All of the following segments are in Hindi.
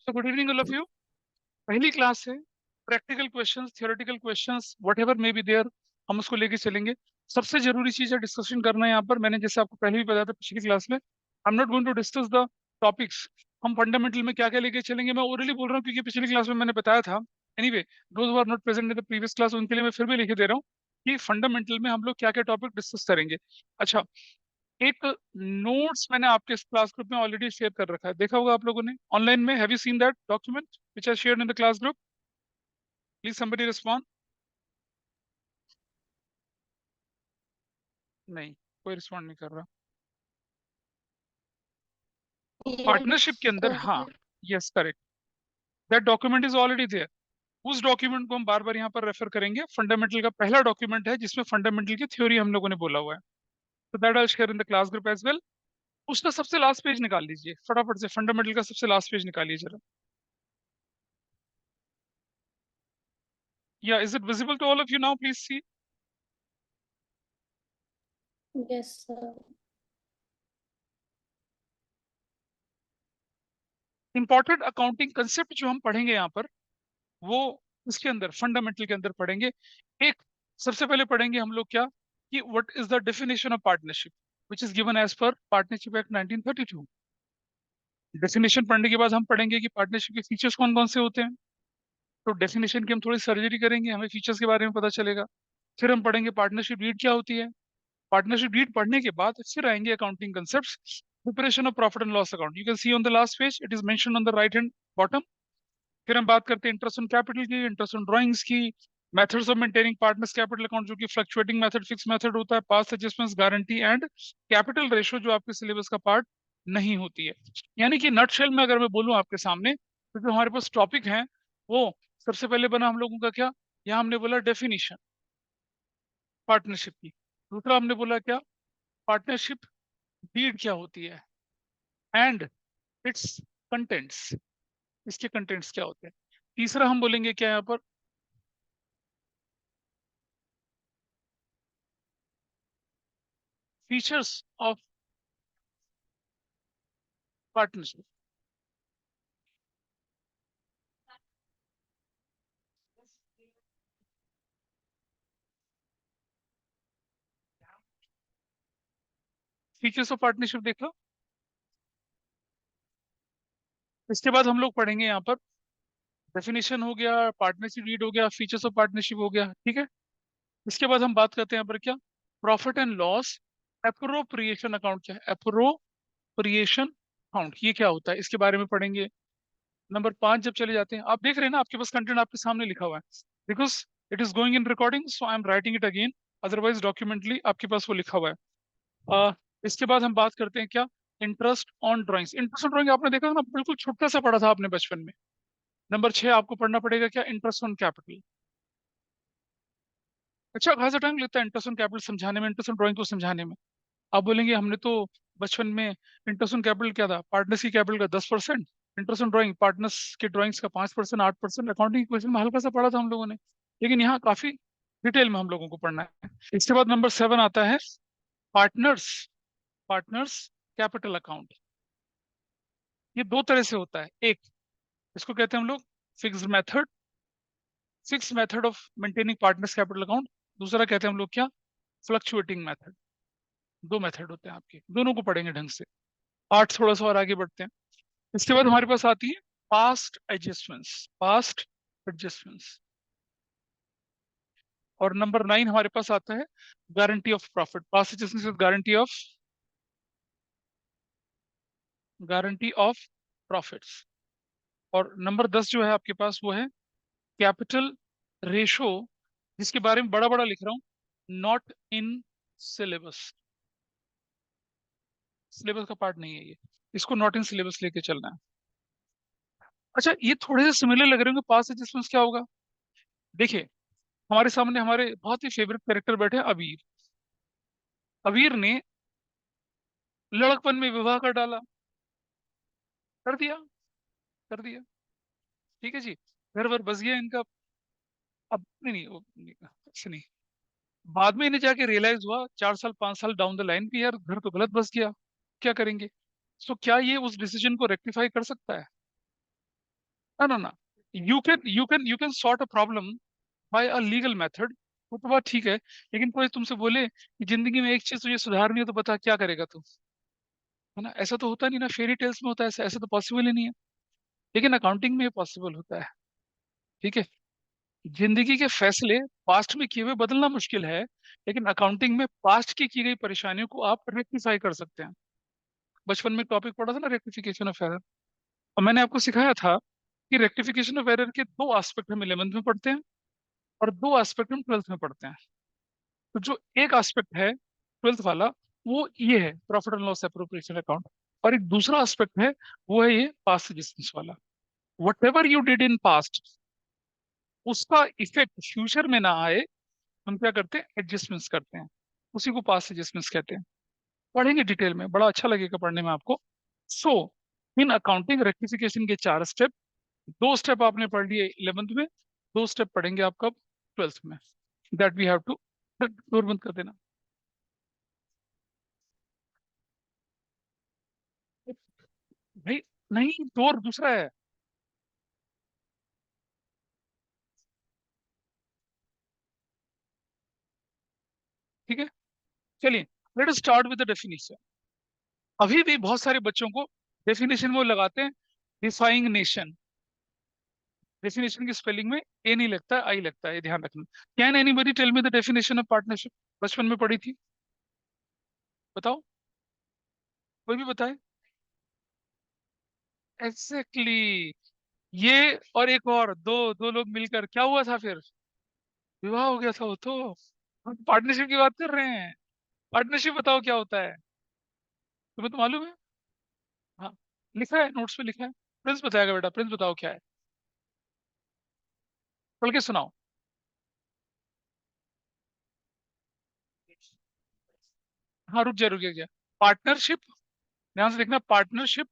So good evening all of you. पहली क्लास है, practical questions, theoretical questions, whatever may be there, हम उसको लेके चलेंगे। सबसे जरूरी चीज है डिस्कशन करना है यहाँ पर। मैंने जैसे आपको पहले भी बताया था पिछली क्लास में, I am not going to discuss the topics. हम फंडामेंटल में क्या क्या लेके चलेंगे मैं ओरली बोल रहा हूँ, क्योंकि पिछली क्लास में मैंने बताया था। Anyway, those who are not present in the previous class, उनके लिए मैं फिर भी लिखे दे रहा हूँ कि फंडामेंटल में हम लोग क्या क्या टॉपिक डिस्कस करेंगे। अच्छा, एक नोट्स मैंने आपके इस क्लास ग्रुप में ऑलरेडी शेयर कर रखा है, देखा होगा आप लोगों ने ऑनलाइन में। Have you seen that document which I shared in the class group? Please somebody respond. नहीं, कोई रिस्पॉन्ड नहीं कर रहा। पार्टनरशिप के अंदर, हाँ, yes correct, that document is already there. उस डॉक्यूमेंट को हम बार बार यहाँ पर रेफर करेंगे। फंडामेंटल का पहला डॉक्यूमेंट है जिसमें फंडामेंटल की थ्योरी हम लोगों ने बोला हुआ है। तो that I share in the class group as well. उसका सबसे लास्ट पेज निकाल लीजिए फटाफट से, फंडामेंटल का सबसे लास्ट पेज निकालिए जरा। या is it visible to all of you now? Please see. Yes, sir. Important accounting concept जो हम पढ़ेंगे यहाँ पर, वो इसके अंदर फंडामेंटल के अंदर पढ़ेंगे। एक, सबसे पहले पढ़ेंगे हम लोग क्या, कि what is the definition of partnership which is given as per partnership act 1932। Definition पढ़ने के बाद हम पढ़ेंगे कि पार्टनरशिप के फीचर्स कौन कौन से होते हैं। तो डेफिनेशन की हम थोड़ी सर्जरी करेंगे, हमें फीचर्स के बारे में पता चलेगा। फिर हम पढ़ेंगे पार्टनरशिप डीड क्या होती है। पार्टनरशिप डीड पढ़ने के बाद फिर आएंगे accounting concepts, preparation of profit and loss account. You can see on the last page, it is mention on the right hand bottom. फिर हम बात करते हैं इंटरेस्ट ऑन कैपिटल की, इंटरेस्ट ऑन ड्राइंग्स की, methods of maintaining partners capital account, जो कि फ्लक्चुएटिंग मेथड, फिक्स मेथड होता है, past adjustments, guarantee and capital ratio, जो आपके सिलेबस का पार्ट नहीं होती है। यानी कि नटशेल में अगर मैं बोलूं आपके सामने, तो जो हमारे पास टॉपिक है वो सबसे पहले बना हम लोगों का क्या, यहाँ हमने बोला डेफिनेशन पार्टनरशिप की। दूसरा हमने बोला क्या, पार्टनरशिप डीड क्या होती है एंड इट्स कंटेंट्स, इसके कंटेंट्स क्या होते हैं। तीसरा हम बोलेंगे क्या यहाँ पर, features of partnership. Features of partnership देख लो। इसके बाद हम लोग पढ़ेंगे यहाँ पर, डेफिनेशन हो गया, पार्टनरशिप डीड हो गया, फीचर्स ऑफ पार्टनरशिप हो गया, ठीक है। इसके बाद हम बात करते हैं यहाँ पर क्या, profit and loss appropriation account क्या है, एप्रोप्रिएशन अकाउंट ये क्या होता है, इसके बारे में पढ़ेंगे। नंबर 5 जब चले जाते हैं, आप देख रहे हैं ना आपके पास कंटेंट आपके सामने लिखा हुआ है, because it is going in recording so I am writing it again, otherwise documentally आपके पास वो लिखा हुआ है। इसके बाद हम बात करते हैं क्या, interest on drawings. Interest on drawing आपने देखा था ना, बिल्कुल छोटा सा पढ़ा था आपने बचपन में। नंबर 6 आपको पढ़ना पड़ेगा क्या, इंटरेस्ट ऑन कैपिटल। अच्छा खासा टाइम लगता है इंटरेस्ट ऑन कैपिटल समझाने में, इंटरेस्ट ऑन ड्राइंग को समझाने में। आप बोलेंगे हमने तो बचपन में इंटरेस्ट ऑन कैपिटल क्या था, पार्टनर्स की कैपिटल का 10%, इंटरेस्ट ऑन ड्राइंग पार्टनर्स के ड्राइंग्स का 5%, 8%, अकाउंटिंग क्वेश्चन में हल्का सा पढ़ा था हम लोगों ने, लेकिन यहाँ काफी डिटेल में हम लोगों को पढ़ना है। इसके बाद नंबर 7 आता है पार्टनर्स, पार्टनर्स कैपिटल अकाउंट। ये दो तरह से होता है, एक इसको कहते हैं हम लोग fixed method, fix method of maintaining partners capital account. दूसरा कहते हैं हम लोग क्या, फ्लक्चुएटिंग मेथड। दो मेथड होते हैं आपके, दोनों को पढ़ेंगे ढंग से। 8 थोड़ा सा और आगे बढ़ते हैं। इसके बाद हमारे पास आती है पास्ट एडजस्टमेंट्स, पास्ट एडजस्टमेंट्स। और नंबर 9 हमारे पास आता है guarantee of profit, past adjustments, guarantee of profits. और नंबर 10 जो है आपके पास वो है कैपिटल रेशो, जिसके बारे में बड़ा बड़ा लिख रहा हूं, नॉट इन सिलेबस, सिलेबस का पार्ट नहीं है ये, इसको नॉट इन सिलेबस लेके चलना है। अच्छा, ये थोड़े से सिमिलर लग रहे होंगे, पास्ट एडजस्टमेंट्स क्या होगा। देखिए, हमारे सामने हमारे बहुत ही फेवरेट कैरेक्टर बैठे हैं, अबीर। अबीर ने लड़कपन में विवाह कर डाला, कर दिया, कर दिया, ठीक है जी, घर भर बस गया इनका। अब नहीं नहीं, ऐसे नहीं, बाद में इन्हें जाके रियलाइज हुआ 4 साल 5 साल डाउन द लाइन की, यार घर तो गलत बस गया, क्या करेंगे। सो क्या ये उस डिसीजन को रेक्टिफाई कर सकता है? ना, you can sort a problem by a legal method, वो तो बात ठीक है, लेकिन कोई तुमसे बोले कि जिंदगी में एक चीज तुझे सुधारनी है तो बता क्या करेगा तू, है ना? ऐसा तो होता नहीं ना, फेरी टेल्स में होता है ऐसा, ऐसा तो पॉसिबल ही नहीं है। लेकिन अकाउंटिंग में ये पॉसिबल होता है। ठीक है, जिंदगी के फैसले पास्ट में किए हुए बदलना मुश्किल है, लेकिन अकाउंटिंग में पास्ट की गई परेशानियों को आप रेक्टिफाई कर सकते हैं। बचपन में टॉपिक पढ़ा था ना, रेक्टिफिकेशन ऑफ एरर, और मैंने आपको सिखाया था कि रेक्टिफिकेशन ऑफ एरर के दो एस्पेक्ट हम 11th में पढ़ते हैं और दो एस्पेक्ट हम 12th में पढ़ते हैं। तो जो एक एस्पेक्ट है 12th वाला, वो ये है profit and loss appropriation account, और एक दूसरा एस्पेक्ट है, वो है ये पास्ट सजेशंस वाला। What ever you did in past, उसका इफेक्ट फ्यूचर में ना आए, हम क्या करते हैं, एडजस्टमेंट्स करते हैं, उसी को पास्ट एडजस्टमेंट्स कहते हैं। पढ़ेंगे डिटेल में, बड़ा अच्छा लगेगा पढ़ने में आपको। सो इन अकाउंटिंग रेक्टिफिकेशन के 4 स्टेप, 2 स्टेप आपने पढ़ लिए 11th में, 2 स्टेप पढ़ेंगे आप कब, 12th में। That we have to, door बंद कर देना भाई, नहीं डोर दूसरा है। ठीक है, चलिए, let us start with the definition. अभी भी बहुत सारे बच्चों को डेफिनेशन में वो लगाते हैं डिफाइंग नेशन, डेफिनेशन की स्पेलिंग में ए नहीं लगता है, आई लगता है, ये ध्यान रखना। Can anybody tell me the definition of partnership, बचपन में पढ़ी थी, बताओ, कोई भी बताए। Exactly exactly. ये और एक और, दो दो लोग मिलकर क्या हुआ था फिर, विवाह हो गया था वो तो। हम पार्टनरशिप की बात कर रहे हैं। पार्टनरशिप बताओ क्या होता है, तुम्हें तो मालूम है। हाँ, लिखा है, नोट्स में लिखा है। प्रिंस बताएगा बेटा, प्रिंस बताओ क्या है, पढ़ के सुनाओ। हाँ, रुक जा। पार्टनरशिप, ध्यान से देखना, partnership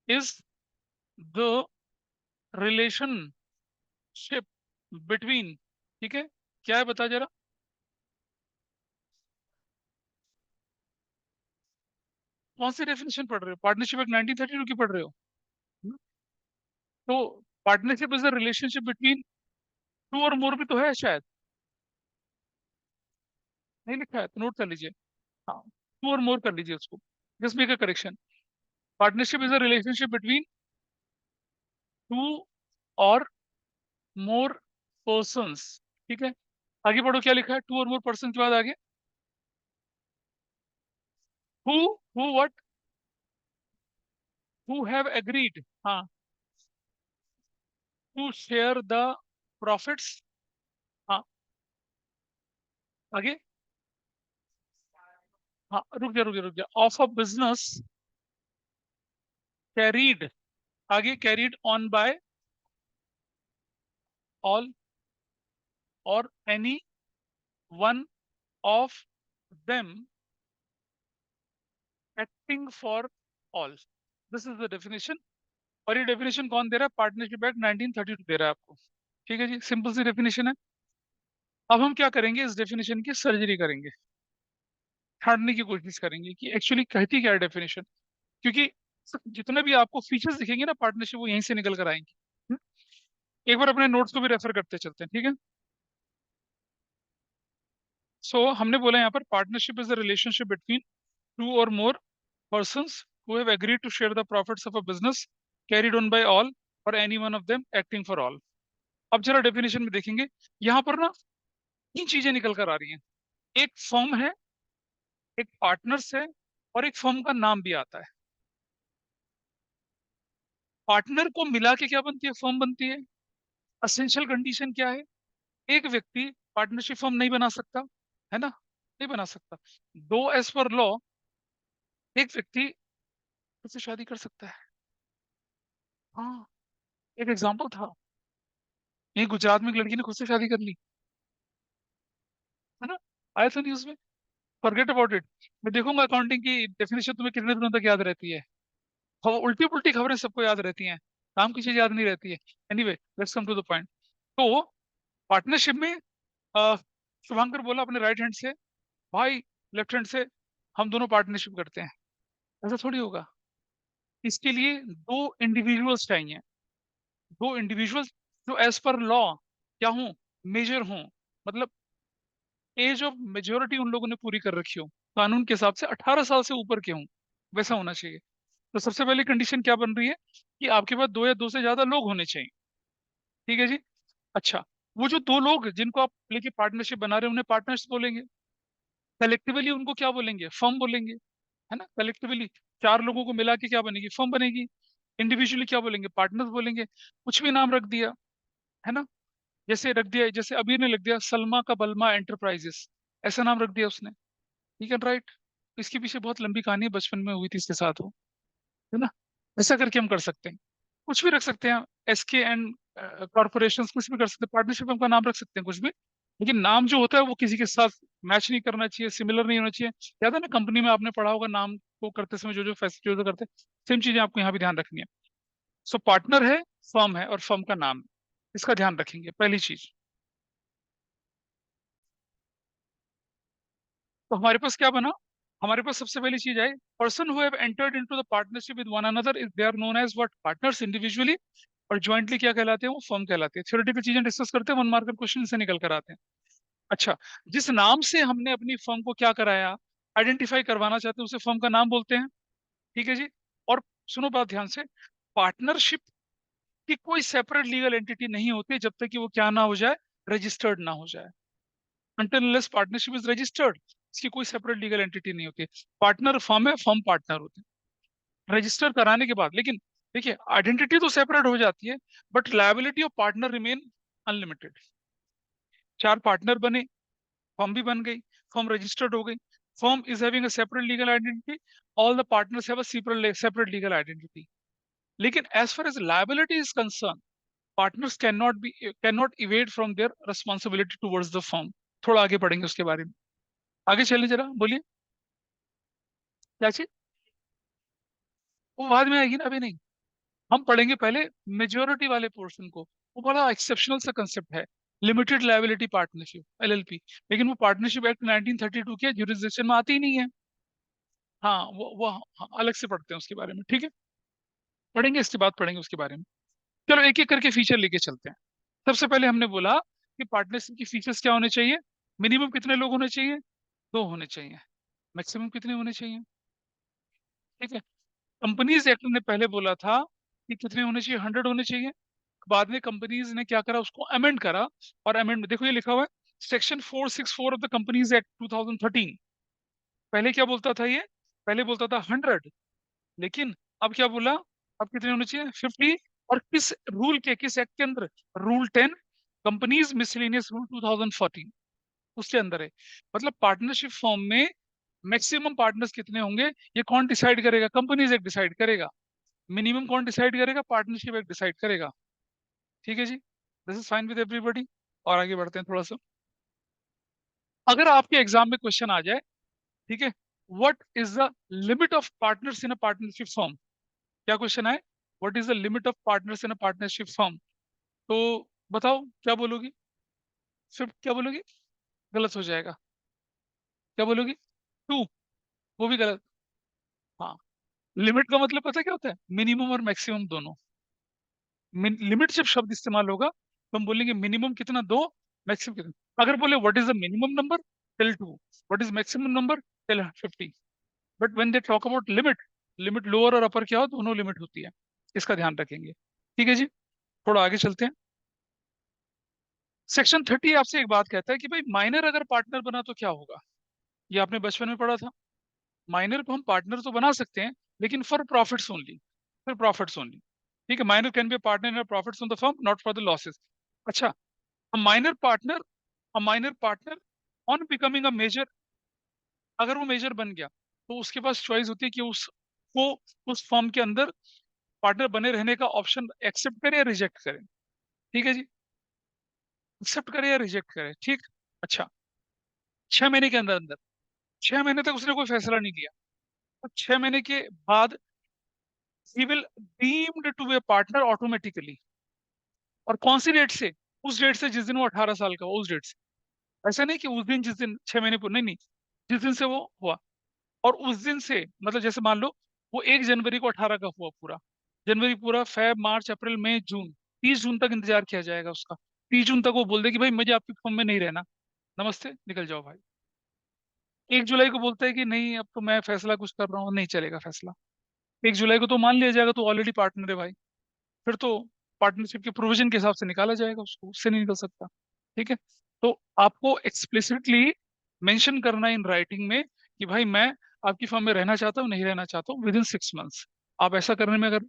is the relationship between, ठीक है, क्या है बता जरा। कौन सी डेफिनेशन पढ़ रहे हो, पार्टनरशिप एक 1932 की पढ़ रहे हो? हम्म? तो partnership is the relationship between two और मोर भी तो है शायद, नहीं लिखा है तो नोट कर लीजिए। हाँ, टू और मोर कर लीजिए उसको, just make a correction. Partnership is a relationship between two और मोर पर्सन्स, ठीक है। आगे बढ़ो, क्या लिखा है, टू और मोर पर्सन के बाद आगे, who who what, who have agreed, हाँ, टू शेयर द प्रॉफिट्स, हाँ, आगे, हाँ, रुक जा, ऑफ अ बिजनेस कैरीड, आगे कैरीड ऑन बाय ऑल और any one of them acting for all, this is the definition. और ये डेफिनेशन कौन दे रहा है, पार्टनरशिप एक्ट 1932 दे रहा है आपको। ठीक है जी, सिंपल सी डेफिनेशन है। अब हम क्या करेंगे, इस डेफिनेशन की सर्जरी करेंगे, छांटने की कोशिश करेंगे कि एक्चुअली कहती क्या है डेफिनेशन, क्योंकि जितने भी आपको फीचर्स दिखेंगे ना पार्टनरशिप, वो यहीं से निकल कर आएंगे। एक बार अपने नोट्स को भी रेफर करते चलते हैं, ठीक है। सो हमने बोला यहाँ पर partnership is the relationship between two और मोर persons who have agreed to share the profits of a business carried on by all or any one of them acting for all। अब जरा डेफिनेशन में देखेंगे, यहाँ पर ना 3 चीजें निकल कर आ रही हैं। एक फर्म है, एक पार्टनर्स है, और एक फर्म का नाम भी आता है। पार्टनर को मिला के क्या बनती है, फर्म बनती है। असेंशियल कंडीशन क्या है, एक व्यक्ति पार्टनरशिप फर्म नहीं बना सकता, है ना, नहीं बना सकता। दो, एज पर लॉ, एक व्यक्ति उससे शादी कर सकता है। हाँ, एक एग्जाम्पल था, यही गुजरात में एक लड़की ने खुद से शादी कर ली, है ना, आया था न्यूज में। फॉरगेट अबाउट इट, मैं देखूंगा अकाउंटिंग की डेफिनेशन तुम्हें कितने दिनों तक याद रहती है। उल्टी पुल्टी खबरें सबको याद रहती हैं, काम की चीज याद नहीं रहती है। Anyway, let's come to the point. तो पार्टनरशिप में अ, शुभांकर बोला अपने राइट हैंड से, भाई लेफ्ट हैंड से, हम दोनों पार्टनरशिप करते हैं। ऐसा थोड़ी होगा, इसके लिए दो इंडिविजुअल्स चाहिए, दो इंडिविजुअल जो एज पर लॉ क्या हों, मेजर हों, मतलब एज ऑफ मेजोरिटी उन लोगों ने पूरी कर रखी हो, कानून के हिसाब से 18 साल से ऊपर के हों, वैसा होना चाहिए। तो सबसे पहली कंडीशन क्या बन रही है कि आपके पास दो या दो से ज्यादा लोग होने चाहिए। ठीक है जी। अच्छा, वो जो दो लोग जिनको आप लेके पार्टनरशिप बना रहे हैं उन्हें पार्टनर्स बोलेंगे। कलेक्टिवली उनको क्या बोलेंगे, फर्म बोलेंगे, है ना। कलेक्टिवली चार लोगों को मिला के क्या बनेगी, फर्म बनेगी। इंडिविजुअली क्या बोलेंगे, पार्टनर्स बोलेंगे। कुछ भी नाम रख दिया, है ना। जैसे रख दिया, जैसे अभी ने लिख दिया सलमा का बलमा एंटरप्राइजेस, ऐसा नाम रख दिया उसने। ठीक है, राइट। इसके पीछे बहुत लंबी कहानी है, बचपन में हुई थी इसके साथ वो, है ना। ऐसा करके हम कर सकते हैं। कुछ भी रख सकते हैं, एसके एंड कॉर्पोरेशन, कुछ भी कर सकते हैं, पार्टनरशिप का नाम रख सकते हैं कुछ भी। लेकिन नाम जो होता है वो किसी के साथ मैच नहीं करना चाहिए, सिमिलर नहीं होना चाहिए। याद है ना, कंपनी में आपने पढ़ा होगा नाम को करते समय जो जो फैसिलिटी जो करते हैं, सेम चीजें आपको यहाँ भी ध्यान रखनी है। सो पार्टनर है, फर्म है, और फर्म का नाम है। इसका ध्यान रखेंगे पहली चीज। तो हमारे पास क्या बना, हमारे पास सबसे पहली चीज है, person who have entered into the partnership with one another is they are known as what, partners individually, और ज्वाइंटली क्या कहलाते हैं, वो फर्म कहलाते हैं। थ्योरेटिकल चीजें डिस्कस करते हैं, वन मार्कर क्वेश्चन से निकल कर आते हैं। अच्छा, जिस नाम से हमने अपनी फर्म को क्या कराया, आइडेंटिफाई करवाना चाहते हैं, उसे फर्म का नाम बोलते हैं। ठीक है जी। और सुनो बात ध्यान से, पार्टनरशिप की कोई सेपरेट लीगल एंटिटी नहीं होती जब तक कि वो क्या ना हो जाए, रजिस्टर्ड ना हो जाए। until unless partnership is registered, इसकी कोई सेपरेट लीगल एंटिटी नहीं होती। पार्टनर फर्म है, फर्म पार्टनर होते हैं रजिस्टर कराने के बाद। लेकिन देखिए, आइडेंटिटी तो सेपरेट हो जाती है, but liability of partner remain unlimited. चार पार्टनर बने, फर्म भी बन गई, फर्म रजिस्टर्ड हो गई, firm is having a separate legal identity, all the partners have a separate legal identity. लेकिन as far as liability is concern, partners can not evade from their responsibility towards the firm. थोड़ा आगे पढ़ेंगे उसके बारे में, आगे चलिए जरा, बोलिए क्या चीज। वो बाद में आएगी ना, अभी नहीं। हम पढ़ेंगे पहले मेजोरिटी वाले पोर्शन को। वो बड़ा एक्सेप्शनल सा कंसेप्ट है, लिमिटेड लायबिलिटी पार्टनरशिप, एलएलपी। लेकिन वो पार्टनरशिप एक्ट 1932 के जुरिसडिक्शन में आती ही नहीं है। हाँ, वो हाँ, अलग से पढ़ते हैं उसके बारे में, ठीक है। पढ़ेंगे, इसके बाद पढ़ेंगे उसके बारे में। चलो एक एक करके फीचर लेके चलते हैं। सबसे पहले हमने बोला कि पार्टनरशिप की फीचर्स क्या होने चाहिए, मिनिमम कितने लोग होने चाहिए, दो होने चाहिए। मैक्सिमम कितने होने चाहिए, ठीक है। कंपनीज एक्ट ने पहले बोला था कि कितने होने चाहिए, 100 होने चाहिए। बाद में कंपनीज ने क्या करा, उसको अमेंड करा। और अमेंड देखो, ये लिखा हुआ है section 464 of the companies act 2013। पहले क्या बोलता था ये, पहले बोलता था 100, लेकिन अब क्या बोला, अब कितने होने चाहिए, 50। और किस रूल के, किस एक्ट के अंदर, रूल 10, कंपनीज मिसलेनियस रूल 2014, उसके अंदर है। मतलब पार्टनरशिप फॉर्म में मैक्सिमम पार्टनर्स कितने होंगे, ये कौन डिसाइड करेगा, कंपनीज एक्ट डिसाइड करेगा। मिनिमम कौन डिसाइड करेगा, पार्टनरशिप एक्ट डिसाइड करेगा। ठीक है जी, this is fine with everybody. और आगे बढ़ते हैं थोड़ा सा। अगर आपके एग्जाम में क्वेश्चन आ जाए, ठीक है, what is the limit of partners in a partnership firm, क्या क्वेश्चन है, what is the limit of partners in a partnership firm, तो बताओ क्या बोलोगी, फिर क्या बोलोगी, गलत हो जाएगा। क्या बोलोगी, टू, वो भी गलत। हाँ, लिमिट का मतलब पता है क्या होता है, मिनिमम और मैक्सिमम दोनों। लिमिट जब शब्द इस्तेमाल होगा तो हम बोलेंगे मिनिमम कितना, दो, मैक्सिमम कितना। अगर बोले what is the minimum number, till two, what is maximum number, till 50। But when they talk about limit, limit lower और अपर क्या हो, दोनों लिमिट होती है। इसका ध्यान रखेंगे। ठीक है जी, थोड़ा आगे चलते हैं। सेक्शन 30 आपसे एक बात कहता है कि भाई माइनर अगर पार्टनर बना तो क्या होगा। ये आपने बचपन में पढ़ा था। माइनर को हम पार्टनर तो बना सकते हैं, लेकिन for profits only, for profits only. ठीक है, minor can be partner in profits on the firm, not for the losses. अच्छा, a minor partner, a minor partner on becoming a major, अगर वो मेजर बन गया तो उसके पास चॉइस होती है कि उसको उस फर्म के अंदर पार्टनर बने रहने का ऑप्शन एक्सेप्ट करे या रिजेक्ट करे। ठीक है जी, एक्सेप्ट करे या रिजेक्ट करे, ठीक। अच्छा, 6 महीने के अंदर अंदर, 6 महीने तक उसने कोई फैसला नहीं लिया, तो 6 महीने के बाद ही will deemed to be a partner automatically. और कौन सी डेट से, उस डेट से जिस दिन वो 18 साल का हुआ, उस डेट से। ऐसा नहीं कि उस दिन जिस दिन 6 महीने पूरे, नहीं नहीं, जिस दिन से वो हुआ। और उस दिन से मतलब जैसे मान लो वो 1 जनवरी को 18 का हुआ पूरा, जनवरी पूरा, फेब, मार्च, अप्रैल, मई, जून, 30 जून तक इंतजार किया जाएगा उसका। 30 जून तक वो बोल दे कि भाई मुझे आपकी फर्म में नहीं रहना, नमस्ते निकल जाओ भाई। 1 जुलाई को बोलता है कि नहीं अब तो मैं फैसला कुछ कर रहा हूँ, नहीं चलेगा फैसला। 1 जुलाई को तो मान लिया जाएगा तो ऑलरेडी पार्टनर है भाई, फिर तो पार्टनरशिप के प्रोविजन के हिसाब से निकाला जाएगा उसको, उससे नहीं निकल सकता। ठीक है। तो आपको एक्सप्लिसिटली मेंशन करना इन राइटिंग में कि भाई मैं आपकी फर्म में रहना चाहता हूँ, नहीं रहना चाहता हूँ, विद इन 6 मंथ्स। आप ऐसा करने में अगर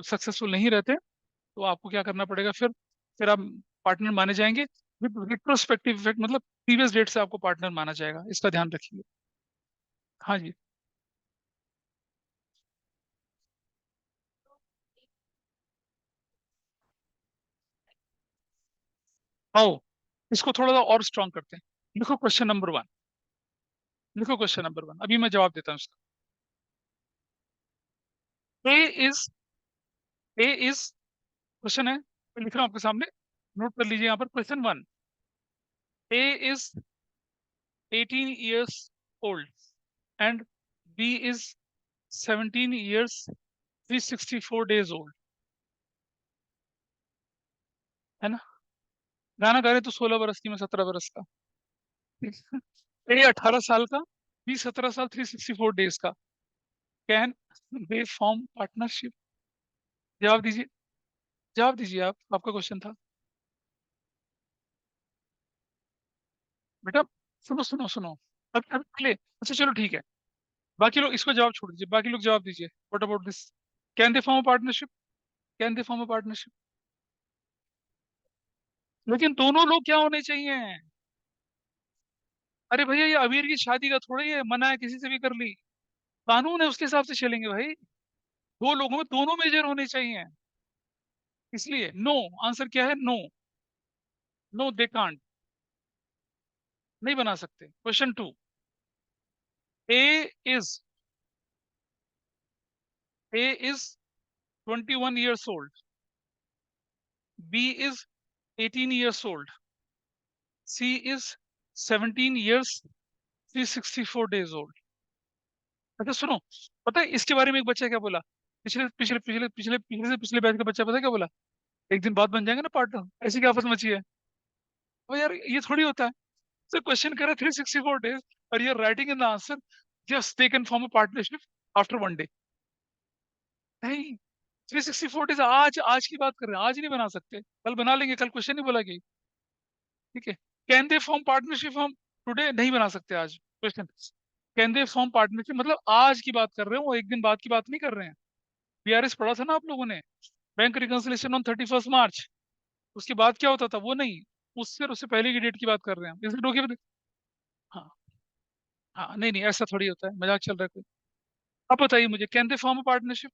सक्सेसफुल नहीं रहते तो आपको क्या करना पड़ेगा, फिर आप पार्टनर माने जाएंगे विद रिट्रोस्पेक्टिव इफेक्ट, मतलब प्रीवियस डेट से आपको पार्टनर माना जाएगा, इसका ध्यान रखिए। हाँ जी। आओ इसको थोड़ा सा और स्ट्रांग करते हैं। लिखो क्वेश्चन नंबर 1। लिखो क्वेश्चन नंबर 1, अभी मैं जवाब देता हूँ इसका। ए इज ए इज क्वेश्चन है, मैं लिख रहा हूँ आपके सामने, नोट कर लीजिए यहाँ पर। Question 1, A is 18 years old and B is 17 years 364 days old, है ना। गाना गा रहे तो 16 बरस की, मैं 17 बरस का। ए 18 साल का, बी 17 साल 364 days का। Can they form partnership? जवाब दीजिए, जवाब दीजिए, आप, आपका क्वेश्चन था बेटा। सुनो सुनो सुनो, अब पहले, अच्छा चलो ठीक है, बाकी लोग इसको जवाब छोड़ दीजिए, बाकी लोग जवाब दीजिए। What about this? Can they form a partnership? Can they form a partnership? लेकिन दोनों लोग क्या होने चाहिए? अरे भैया ये अमीर की शादी का थोड़ा ही है, मना है किसी से भी कर ली, कानून है उसके हिसाब से चलेंगे भाई। दो लोगों में दोनों मेजर होने चाहिए, इसलिए नो। आंसर क्या है? नो। नो दे कांट, नहीं बना सकते। Question 2, A is A is 21 years old, B is 18 years old, C is 17 years 364 days old। अच्छा सुनो, पता है इसके बारे में एक बच्चा क्या बोला? पिछले पिछले पिछले पिछले पिछले से पिछले बैच का बच्चा, पता है क्या बोला? एक दिन बाद बन जाएंगे ना पार्टनर, ऐसी क्या आपस में मची है? वो यार ये थोड़ी होता है। सर क्वेश्चन कर रहे 364 days, और your writing in the answer just they can form a partnership after 1 day। नहीं, 364 days आज, आज की बात कर रहे हैं, आज नहीं बना सकते, कल बना लेंगे, कल क्वेश्चन नहीं बोला कि। ठीक है। कैन दे फॉर्म पार्टनरशिप, हम टुडे नहीं बना सकते आज question. Can they form partnership मतलब आज की बात कर रहे हो, वो एक दिन बाद की बात नहीं कर रहे हैं। बीआरएस पढ़ा था ना आप लोगों ने, बैंक रिकंसिलेशन ऑन 31 मार्च, उसके बाद क्या होता था वो नहीं, उससे पहले की डेट की बात कर रहे हैं हम, इज इट ओके? हाँ। हाँ नहीं नहीं, ऐसा थोड़ी होता है, मजाक चल रहा है कोई। आप बताइए मुझे, can they form a partnership?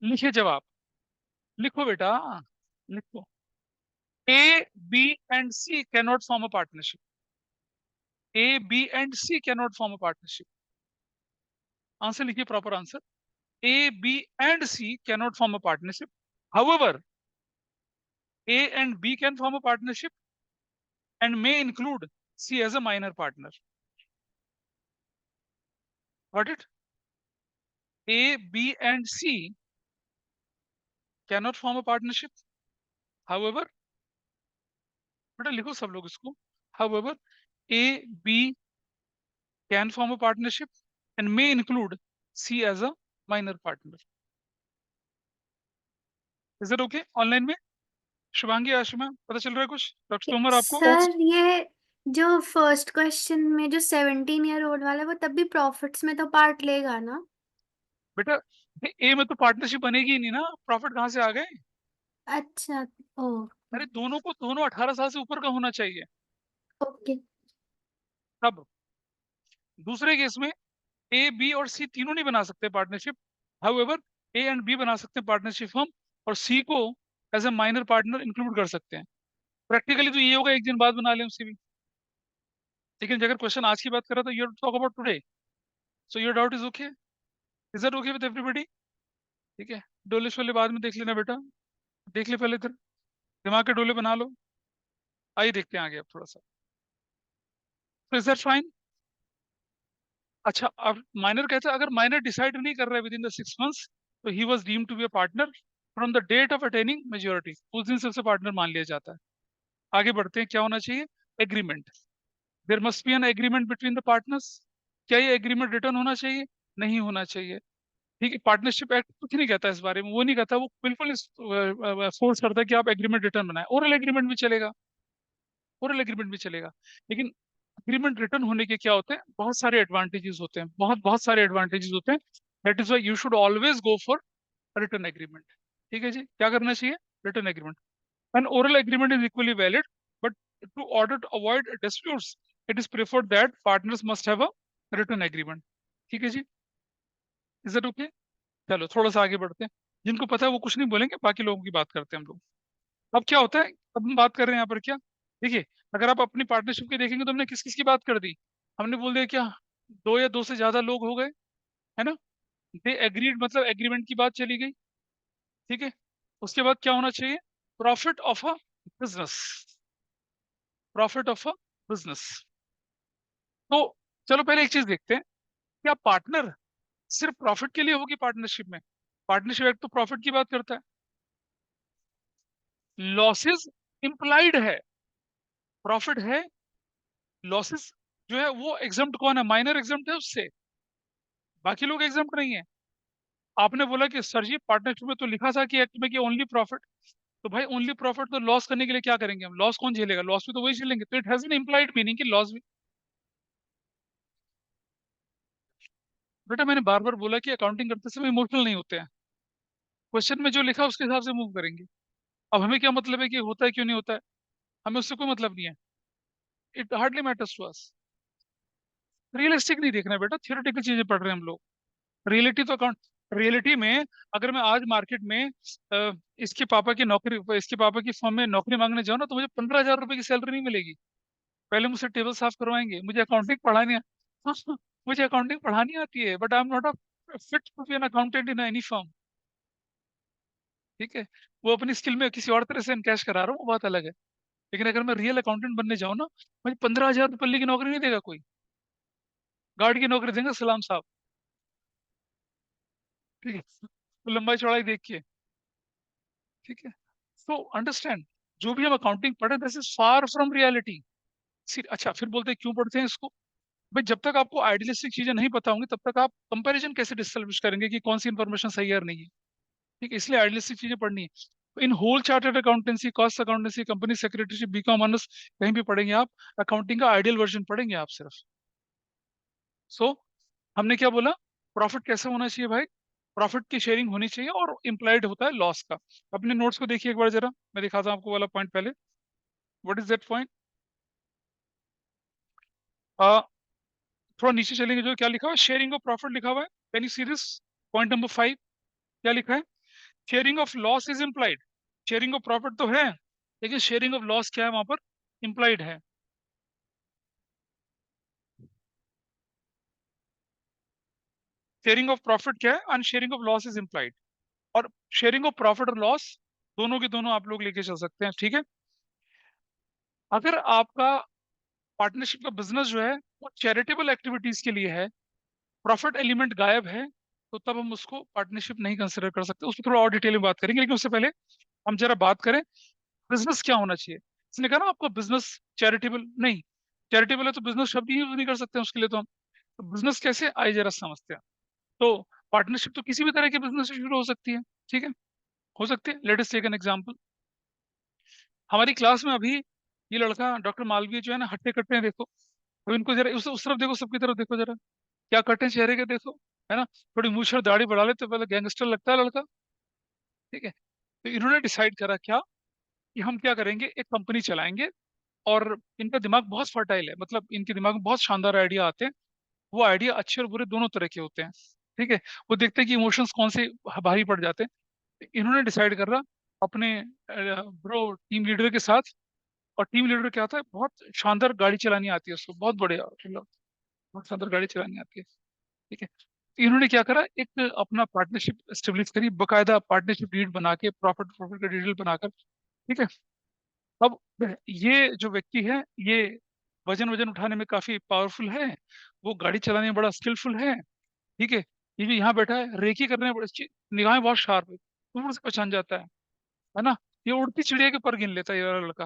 लिखिए जवाब, लिखो बेटा, लिखो। A B and C can not form a partnership. A B and C can not form a partnership. Answer लिखिए, proper answer. A B and C can not form a partnership, however A and B can form a partnership and may include C as a minor partner. Got it? A, B, and C cannot form a partnership. However, बेटा लिखो सब लोग इसको। However, A, B can form a partnership and may include C as a minor partner. Is it okay? Online में शुभांगी, आशिमा, पता चल रहा है कुछ? डॉक्टर तोमर आपको? सर ये जो फर्स्ट क्वेश्चन में जो 17 year old वाला, वो तब भी प्रॉफिट्स में तो पार्ट लेगा ना? बेटा ए में तो पार्टनरशिप बनेगी ही नहीं ना, प्रॉफिट कहाँ से आ गए? अच्छा। ओ। अरे दोनों 18 साल से ऊपर का होना चाहिए ओके। तब। दूसरे केस में ए बी और सी तीनों नहीं बना सकते partnership, however A and B बना सकते हैं पार्टनरशिप हम, और सी को as a minor partner include कर सकते हैं। प्रैक्टिकली तो ये होगा एक दिन बाद बना लें उससे भी, लेकिन अगर क्वेश्चन आज की बात कर रहा तो you talk about today, so your doubt is okay? Is that okay with everybody? ठीक है। डोले शोले बाद में देख लेना बेटा, देख ले पहले इधर, दिमाग के डोले बना लो। आइए देखते हैं आगे अब थोड़ा सा। तो इज दैट फाइन? अच्छा, अब माइनर कहता है अगर माइनर डिसाइड नहीं कर रहा है विद इन द 6 मंथ्स, तो he was deemed to be a partner from the date of attaining majority, उस दिन से उसे पार्टनर मान लिया जाता है। आगे बढ़ते हैं, क्या होना चाहिए? Agreement. There must be an agreement between the partners. क्या ये एग्रीमेंट रिटर्न होना चाहिए? नहीं होना चाहिए। ठीक है, पार्टनरशिप एक्ट कुछ नहीं कहता इस बारे में, वो नहीं कहता, वो बिल्कुल फोर्स करता है कि आप एग्रीमेंट रिटर्न बनाए। ओरल एग्रीमेंट भी चलेगा, ओरल एग्रीमेंट भी चलेगा, लेकिन एग्रीमेंट रिटर्न होने के क्या होते हैं? बहुत सारे एडवांटेजेस होते हैं, बहुत बहुत सारे एडवांटेजेस होते हैं। That is why you should always go for written agreement. ठीक है जी, क्या करना चाहिए? Written agreement. An oral agreement is equally valid, but to order to avoid disputes, it is preferred that partners must have a written agreement. ठीक है जी, इज दैट ओके? चलो थोड़ा सा आगे बढ़ते हैं। जिनको पता है वो कुछ नहीं बोलेंगे, बाकी लोगों की बात करते हैं हम लोग। अब क्या होता है, अब हम बात कर रहे हैं यहाँ पर क्या, देखिए, अगर आप अपनी पार्टनरशिप की देखेंगे तो हमने किस किस की बात कर दी? हमने बोल दिया क्या, दो या दो से ज्यादा लोग हो गए, है ना? दे एग्रीड, मतलब एग्रीमेंट की बात चली गई। ठीक है, उसके बाद क्या होना चाहिए? Profit of a business, profit of a business. तो चलो पहले एक चीज देखते हैं, क्या पार्टनर सिर्फ प्रॉफिट के लिए होगी पार्टनरशिप में? पार्टनरशिप एक्ट तो प्रॉफिट की बात करता है। लॉसेस इंप्लाइड है, प्रॉफिट है, लॉसेस जो है वो एग्जम्प्ट कौन है? माइनर एग्जम्प्ट है उससे, बाकी लोग एग्जम्प्ट नहीं है। आपने बोला कि सर जी पार्टनरशिप में तो लिखा था कि एक्ट में कि ओनली प्रॉफिट, तो भाई ओनली प्रॉफिट तो लॉस करने के लिए क्या करेंगे हम? लॉस कौन झेलेगा? लॉस भी तो वही झेलेंगे, तो it has an implied meaning कि लॉस भी। बेटा मैंने बार बार बोला कि अकाउंटिंग करते समय इमोशनल नहीं होते हैं, क्वेश्चन में जो लिखा है उसके हिसाब से मूव करेंगे। अब हमें क्या मतलब है कि होता है क्यों नहीं होता है, हमें उससे कोई मतलब नहीं है, it hardly matters to us. Realistic नहीं देखना है बेटा, थियोरेटिकल चीजें पढ़ रहे हैं हम लोग। रियलिटी तो अकाउंट, रियलिटी में अगर मैं आज मार्केट में इसके पापा की नौकरी, इसके पापा की फर्म में नौकरी मांगने जाऊँ ना, तो मुझे 15,000 रुपए की सैलरी नहीं मिलेगी। पहले मुझसे टेबल साफ करवाएंगे, मुझे अकाउंटिंग पढ़ानी मुझे अकाउंटिंग पढ़ानी आती है, but I am not a fit to be an accountant in any firm. ठीक है, वो अपनी स्किल में किसी और तरह से इनकैश करा रहा हूँ, वो बात अलग है। लेकिन अगर मैं रियल अकाउंटेंट बनने जाऊँ ना, मुझे 15,000 रुपये की नौकरी नहीं देगा कोई, गार्ड की नौकरी देंगे सलाम साहब। ठीक है, तो लंबाई चौड़ाई देख के। ठीक है, तो अंडरस्टैंड, जो भी हम अकाउंटिंग पढ़े this is far from reality. अच्छा, फिर बोलते हैं क्यों पढ़ते हैं इसको? भाई जब तक आपको आइडियलिस्टिक चीजें नहीं पता होंगी, तब तक आप कंपैरिजन कैसे डिस्टिंग्विश करेंगे कि कौन सी इंफॉर्मेशन सही है और नहीं है? ठीक है, इसलिए आइडियलिस्टिक चीजें पढ़नी है। तो in whole chartered accountancy, cost accountancy, company secretaryship, BCom honours, कहीं भी पढ़ेंगे आप, अकाउंटिंग का आइडियल वर्जन पढ़ेंगे आप सिर्फ। सो हमने क्या बोला? प्रॉफिट कैसे होना चाहिए भाई? प्रॉफिट की शेयरिंग होनी चाहिए, और इम्प्लाइड होता है लॉस का। अपने नोट्स को देखिए एक बार जरा, मैं दिखाता हूँ आपको वाला पॉइंट पहले। What is that point? थोड़ा नीचे चलेंगे, जो क्या लिखा हुआ है, शेयरिंग ऑफ प्रॉफिट लिखा हुआ है। Can you see this? Point number 5, क्या लिखा है? Sharing of loss is implied. Sharing of profit तो है, लेकिन शेयरिंग ऑफ लॉस क्या है वहां पर? इम्प्लाइड है। शेयरिंग ऑफ प्रॉफिट क्या है, and sharing of loss is implied. और शेयरिंग ऑफ प्रॉफिट और लॉस दोनों के दोनों आप लोग लेके चल सकते हैं। ठीक है, अगर आपका पार्टनरशिप का बिजनेस जो है वो चैरिटेबल एक्टिविटीज के लिए है, प्रॉफिट एलिमेंट गायब है, तो तब हम उसको पार्टनरशिप नहीं कंसिडर कर सकते। उस पर थोड़ा और डिटेल में बात करेंगे, लेकिन उससे पहले हम जरा बात करें बिजनेस क्या होना चाहिए। इसने कहा ना आपको बिजनेस चैरिटेबल नहीं, चैरिटेबल है तो बिजनेस शब्द ही यूज नहीं कर सकते उसके लिए, तो हम तो बिजनेस कैसे आए जरा समझते हैं। तो पार्टनरशिप तो किसी भी तरह के बिजनेस से शुरू हो सकती है। ठीक है, हो सकती है। Let us take an example. हमारी क्लास में अभी ये लड़का डॉक्टर मालवीय जो है ना, हट्टे कट्टे हैं देखो। अब इनको जरा उस तरफ देखो, सबकी तरफ देखो जरा, क्या कट्टे चेहरे के देखो, है ना? थोड़ी मूछ और दाढ़ी बढ़ा ले तो पहले गैंगस्टर लगता है लड़का। ठीक है, तो इन्होंने डिसाइड करा क्या, कि हम क्या करेंगे, एक कंपनी चलाएंगे। और इनका दिमाग बहुत फर्टाइल है, मतलब इनके दिमाग में बहुत शानदार आइडिया आते हैं। वो आइडिया अच्छे और बुरे दोनों तरह के होते हैं। ठीक है, वो देखते हैं कि इमोशंस कौन से भारी पड़ जाते हैं। इन्होंने डिसाइड करा अपने ब्रो टीम लीडर के साथ। और टीम लीडर क्या होता है, बहुत शानदार गाड़ी चलानी आती है उसको, बहुत बढ़िया, मतलब बहुत शानदार गाड़ी चलानी आती है। ठीक है, तो इन्होंने क्या करा, एक अपना पार्टनरशिप एस्टेब्लिश करी, बकायदा पार्टनरशिप डीड बना के, प्रॉफिट प्रॉफिट का डिटेल बनाकर। ठीक है, अब ये जो व्यक्ति है, ये वजन वजन उठाने में काफी पावरफुल है, वो गाड़ी चलाने में बड़ा स्किलफुल है, ठीक है। ये भी यहाँ बैठा है, रेकी करने में बड़ा निगाहें बहुत शार्प है, दूर से पहचान जाता है ना। ये उड़ती चिड़िया के पर गिन लेता है ये वाला लड़का,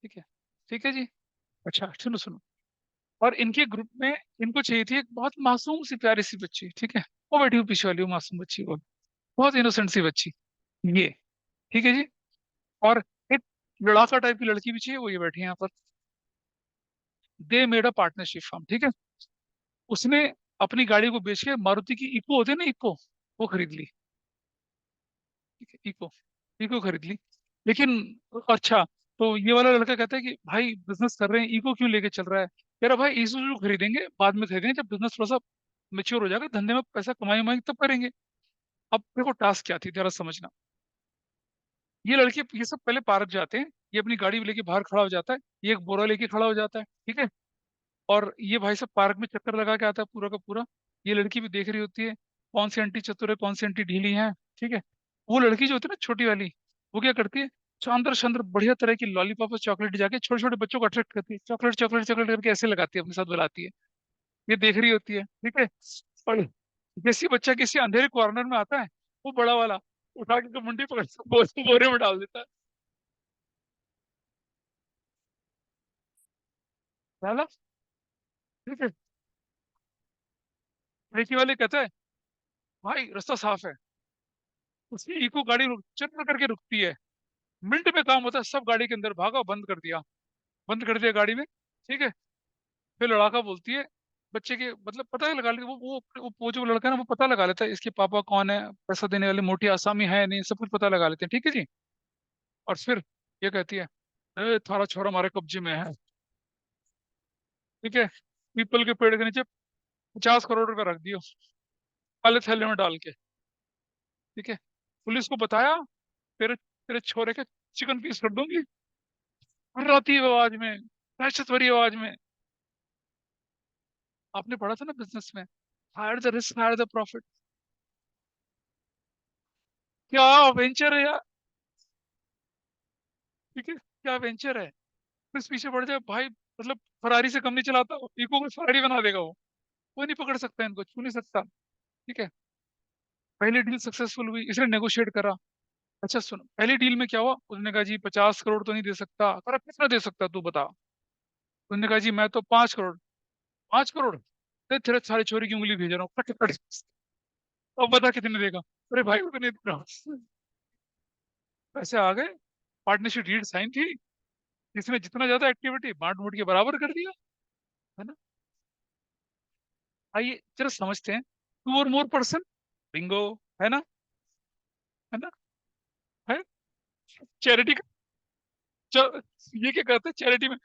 ठीक है। ठीक है जी। अच्छा सुनो सुनो, और इनके ग्रुप में इनको चाहिए थी एक बहुत मासूम सी प्यारी सी बच्ची, ठीक है। वो बैठी हुई पीछे वाली, वो मासूम बच्ची, वो बहुत इनोसेंट सी बच्ची, ये, ठीक है जी। और एक लड़ाका टाइप की लड़की भी चाहिए, वो ये बैठी है यहाँ पर। They made a partnership form, ठीक है। उसने अपनी गाड़ी को बेच के मारुति की इको होती है ना, इको, वो खरीद ली, ठीक है, इको, इको खरीद ली। लेकिन अच्छा, तो ये वाला लड़का कहता है कि भाई बिजनेस कर रहे हैं, इको क्यों लेके चल रहा है? कह रहा भाई ईसुजू खरीदेंगे, बाद में खरीदेंगे, जब बिजनेस थोड़ा सा मेच्योर हो जाएगा, धंधे में पैसा कमाई उमाई तब करेंगे। अब देखो टास्क क्या थी जरा समझना। ये लड़के ये सब पहले पार्क जाते हैं, ये अपनी गाड़ी लेके बाहर खड़ा हो जाता है, ये एक बोरा लेके खड़ा हो जाता है, ठीक है। और ये भाई सब पार्क में चक्कर लगा के आता है पूरा का पूरा। ये लड़की भी देख रही होती है कौन सी आंटी चतुर है, कौन सी आंटी ढीली है, ठीक है। वो लड़की जो होती है ना छोटी वाली, वो क्या करती है, शानदार शानदार बढ़िया तरह की लॉलीपॉप और चॉकलेट जाके छोटे छोटे बच्चों को अट्रैक्ट करती है, चॉकलेट चॉकलेट चॉकलेट करके ऐसे लगाती है, अपने साथ बुलाती है। ये देख रही होती है, ठीक है। और जैसे ही बच्चा किसी अंधेरे कॉर्नर में आता है, वो बड़ा वाला उठा के मुंडी पकड़ के बोरे में डाल देता है। डाला, ठीक है। लड़की वाले कहता है भाई रास्ता साफ है। उसकी इको गाड़ी चक्कर करके रुकती है, मिनट में काम होता है, सब गाड़ी के अंदर भागा, बंद कर दिया, बंद कर दिया गाड़ी में, ठीक है। फिर लड़ाका बोलती है बच्चे के, मतलब पता है लगा लेती, वो जो लड़का है ना, वो पता लगा लेता है इसके पापा कौन है, पैसा देने वाले मोटी आसामी है नहीं, सब कुछ पता लगा लेते हैं, ठीक है जी। और फिर ये कहती है ए थारा छोरा हमारे कब्जे में है, ठीक है। पीपल के पेड़ के नीचे 50 करोड़ रुपया रख दियो, काले थैले में डाल के, ठीक है। पुलिस को बताया, तेरे तेरे छोरे के चिकन पीस कर दूंगी, हर्राती आवाज में, दहशत भरी आवाज में। आपने पढ़ा था ना बिजनेस में, higher the risk higher the profit. क्या वेंचर है यार, ठीक है, क्या वेंचर है। बस पीछे पड़ जाए भाई, मतलब फरारी से कम नहीं चलाता वो, इको को फरारी बना देगा वो। कोई नहीं पकड़ सकता इनको, छू नहीं सकता, ठीक है। पहली डील सक्सेसफुल हुई, इसने नेगोशिएट करा। अच्छा सुनो, पहली डील में क्या हुआ, उसने कहा जी 50 करोड़ तो नहीं दे सकता। अरे कितना दे सकता तू बता। उसने कहा जी मैं तो 5 करोड़। 5 करोड़, तेरे सारे चोरी की उंगली भेज रहा हूँ, फट फट। अब बता कितने देगा। अरे भाई उतने दे रहा हूँ। पैसे आ गए, पार्टनरशिप डीड साइन थी, इसने जितना ज्यादा एक्टिविटी बांट बूट के बराबर कर दिया, है ना। आइए जरा समझते हैं, 2 और मोर पर्सन, बिंगो, है ना, है ना, है। चैरिटी का ये क्या कहते हैं चैरिटी में,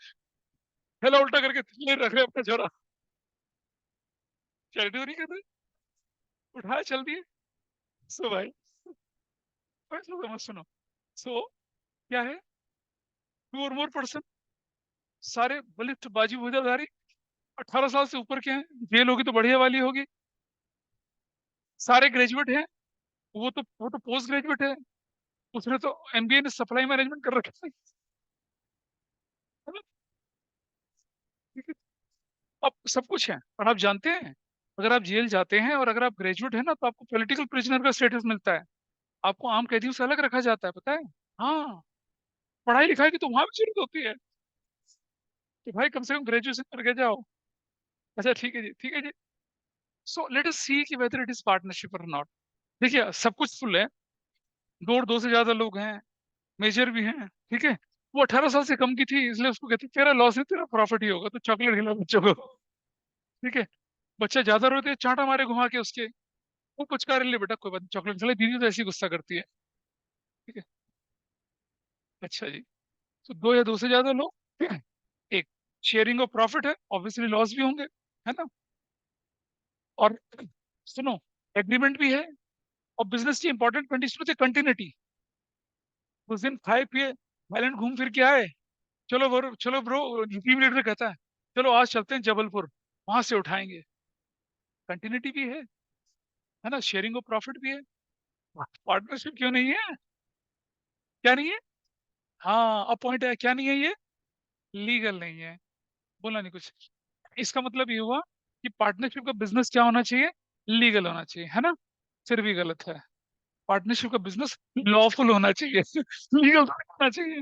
थैला उल्टा करके थैले रख रहे अपना छोरा, चैरिटी तो नहीं करते, उठाया चल दिए। सो भाई, ऐसा समझ सुनो। सो क्या है, 2 और मोर पर्सन, सारे बलिष्ठ बाजी भुजाधारी, 18 साल से ऊपर के हैं, जेल होगी तो बढ़िया वाली होगी, सारे ग्रेजुएट हैं। वो तो पोस्ट ग्रेजुएट है, उसने तो एमबीए ने सप्लाई मैनेजमेंट कर रखा है ना? ठीक है? अब सब कुछ है, और आप जानते हैं, अगर आप जेल जाते हैं और अगर आप ग्रेजुएट है ना, तो आपको पॉलिटिकल प्रिजनर का स्टेटस मिलता है, आपको आम कैदियों से अलग रखा जाता है, पता है। हाँ, पढ़ाई लिखाई की तो वहां भी जरूरत होती है कि भाई कम से कम ग्रेजुएशन करके जाओ। अच्छा ठीक है जी, ठीक है जी। सो लेट अस सी कि वेदर इट इज पार्टनरशिप और नॉट। देखिए सब कुछ फुल है, दो और दो से ज्यादा लोग हैं, मेजर भी हैं, ठीक है। वो 18 साल से कम की थी, इसलिए उसको कहते तेरा लॉस नहीं तेरा प्रॉफिट ही होगा, तो चॉकलेट खिला बच्चों को, ठीक है। बच्चा ज्यादा रोते हैं, चांटा मारे घुमा के उसके, वो पुचकार ले बेटा कोई बात नहीं, चॉकलेट खिला, दीदी तो ऐसी गुस्सा करती है, ठीक है। अच्छा जी, तो दो या दो से ज्यादा लोग, ठीक है? एक, शेयरिंग ऑफ प्रॉफिट है, ऑब्वियसली लॉस भी होंगे, है ना। और सुनो, एग्रीमेंट भी है। और बिजनेस की इंपॉर्टेंट कंडीशन होती है कंटिन्यूटी। उस दिन खाए पिए थाईलैंड घूम फिर के आए, चलो ब्रो, टीम लीडर कहता है चलो आज चलते हैं जबलपुर, वहां से उठाएंगे। कंटिन्यूटी भी है ना, शेयरिंग ऑफ प्रॉफिट भी है। पार्टनरशिप क्यों नहीं है, क्या नहीं है। हाँ अब पॉइंट है, क्या नहीं है ये, लीगल नहीं है, बोला नहीं कुछ। इसका मतलब ये हुआ कि पार्टनरशिप का बिजनेस क्या होना चाहिए, लीगल होना चाहिए, है ना? फिर भी गलत है। पार्टनरशिप का बिजनेस लॉफुल होना चाहिए लीगल होना चाहिए।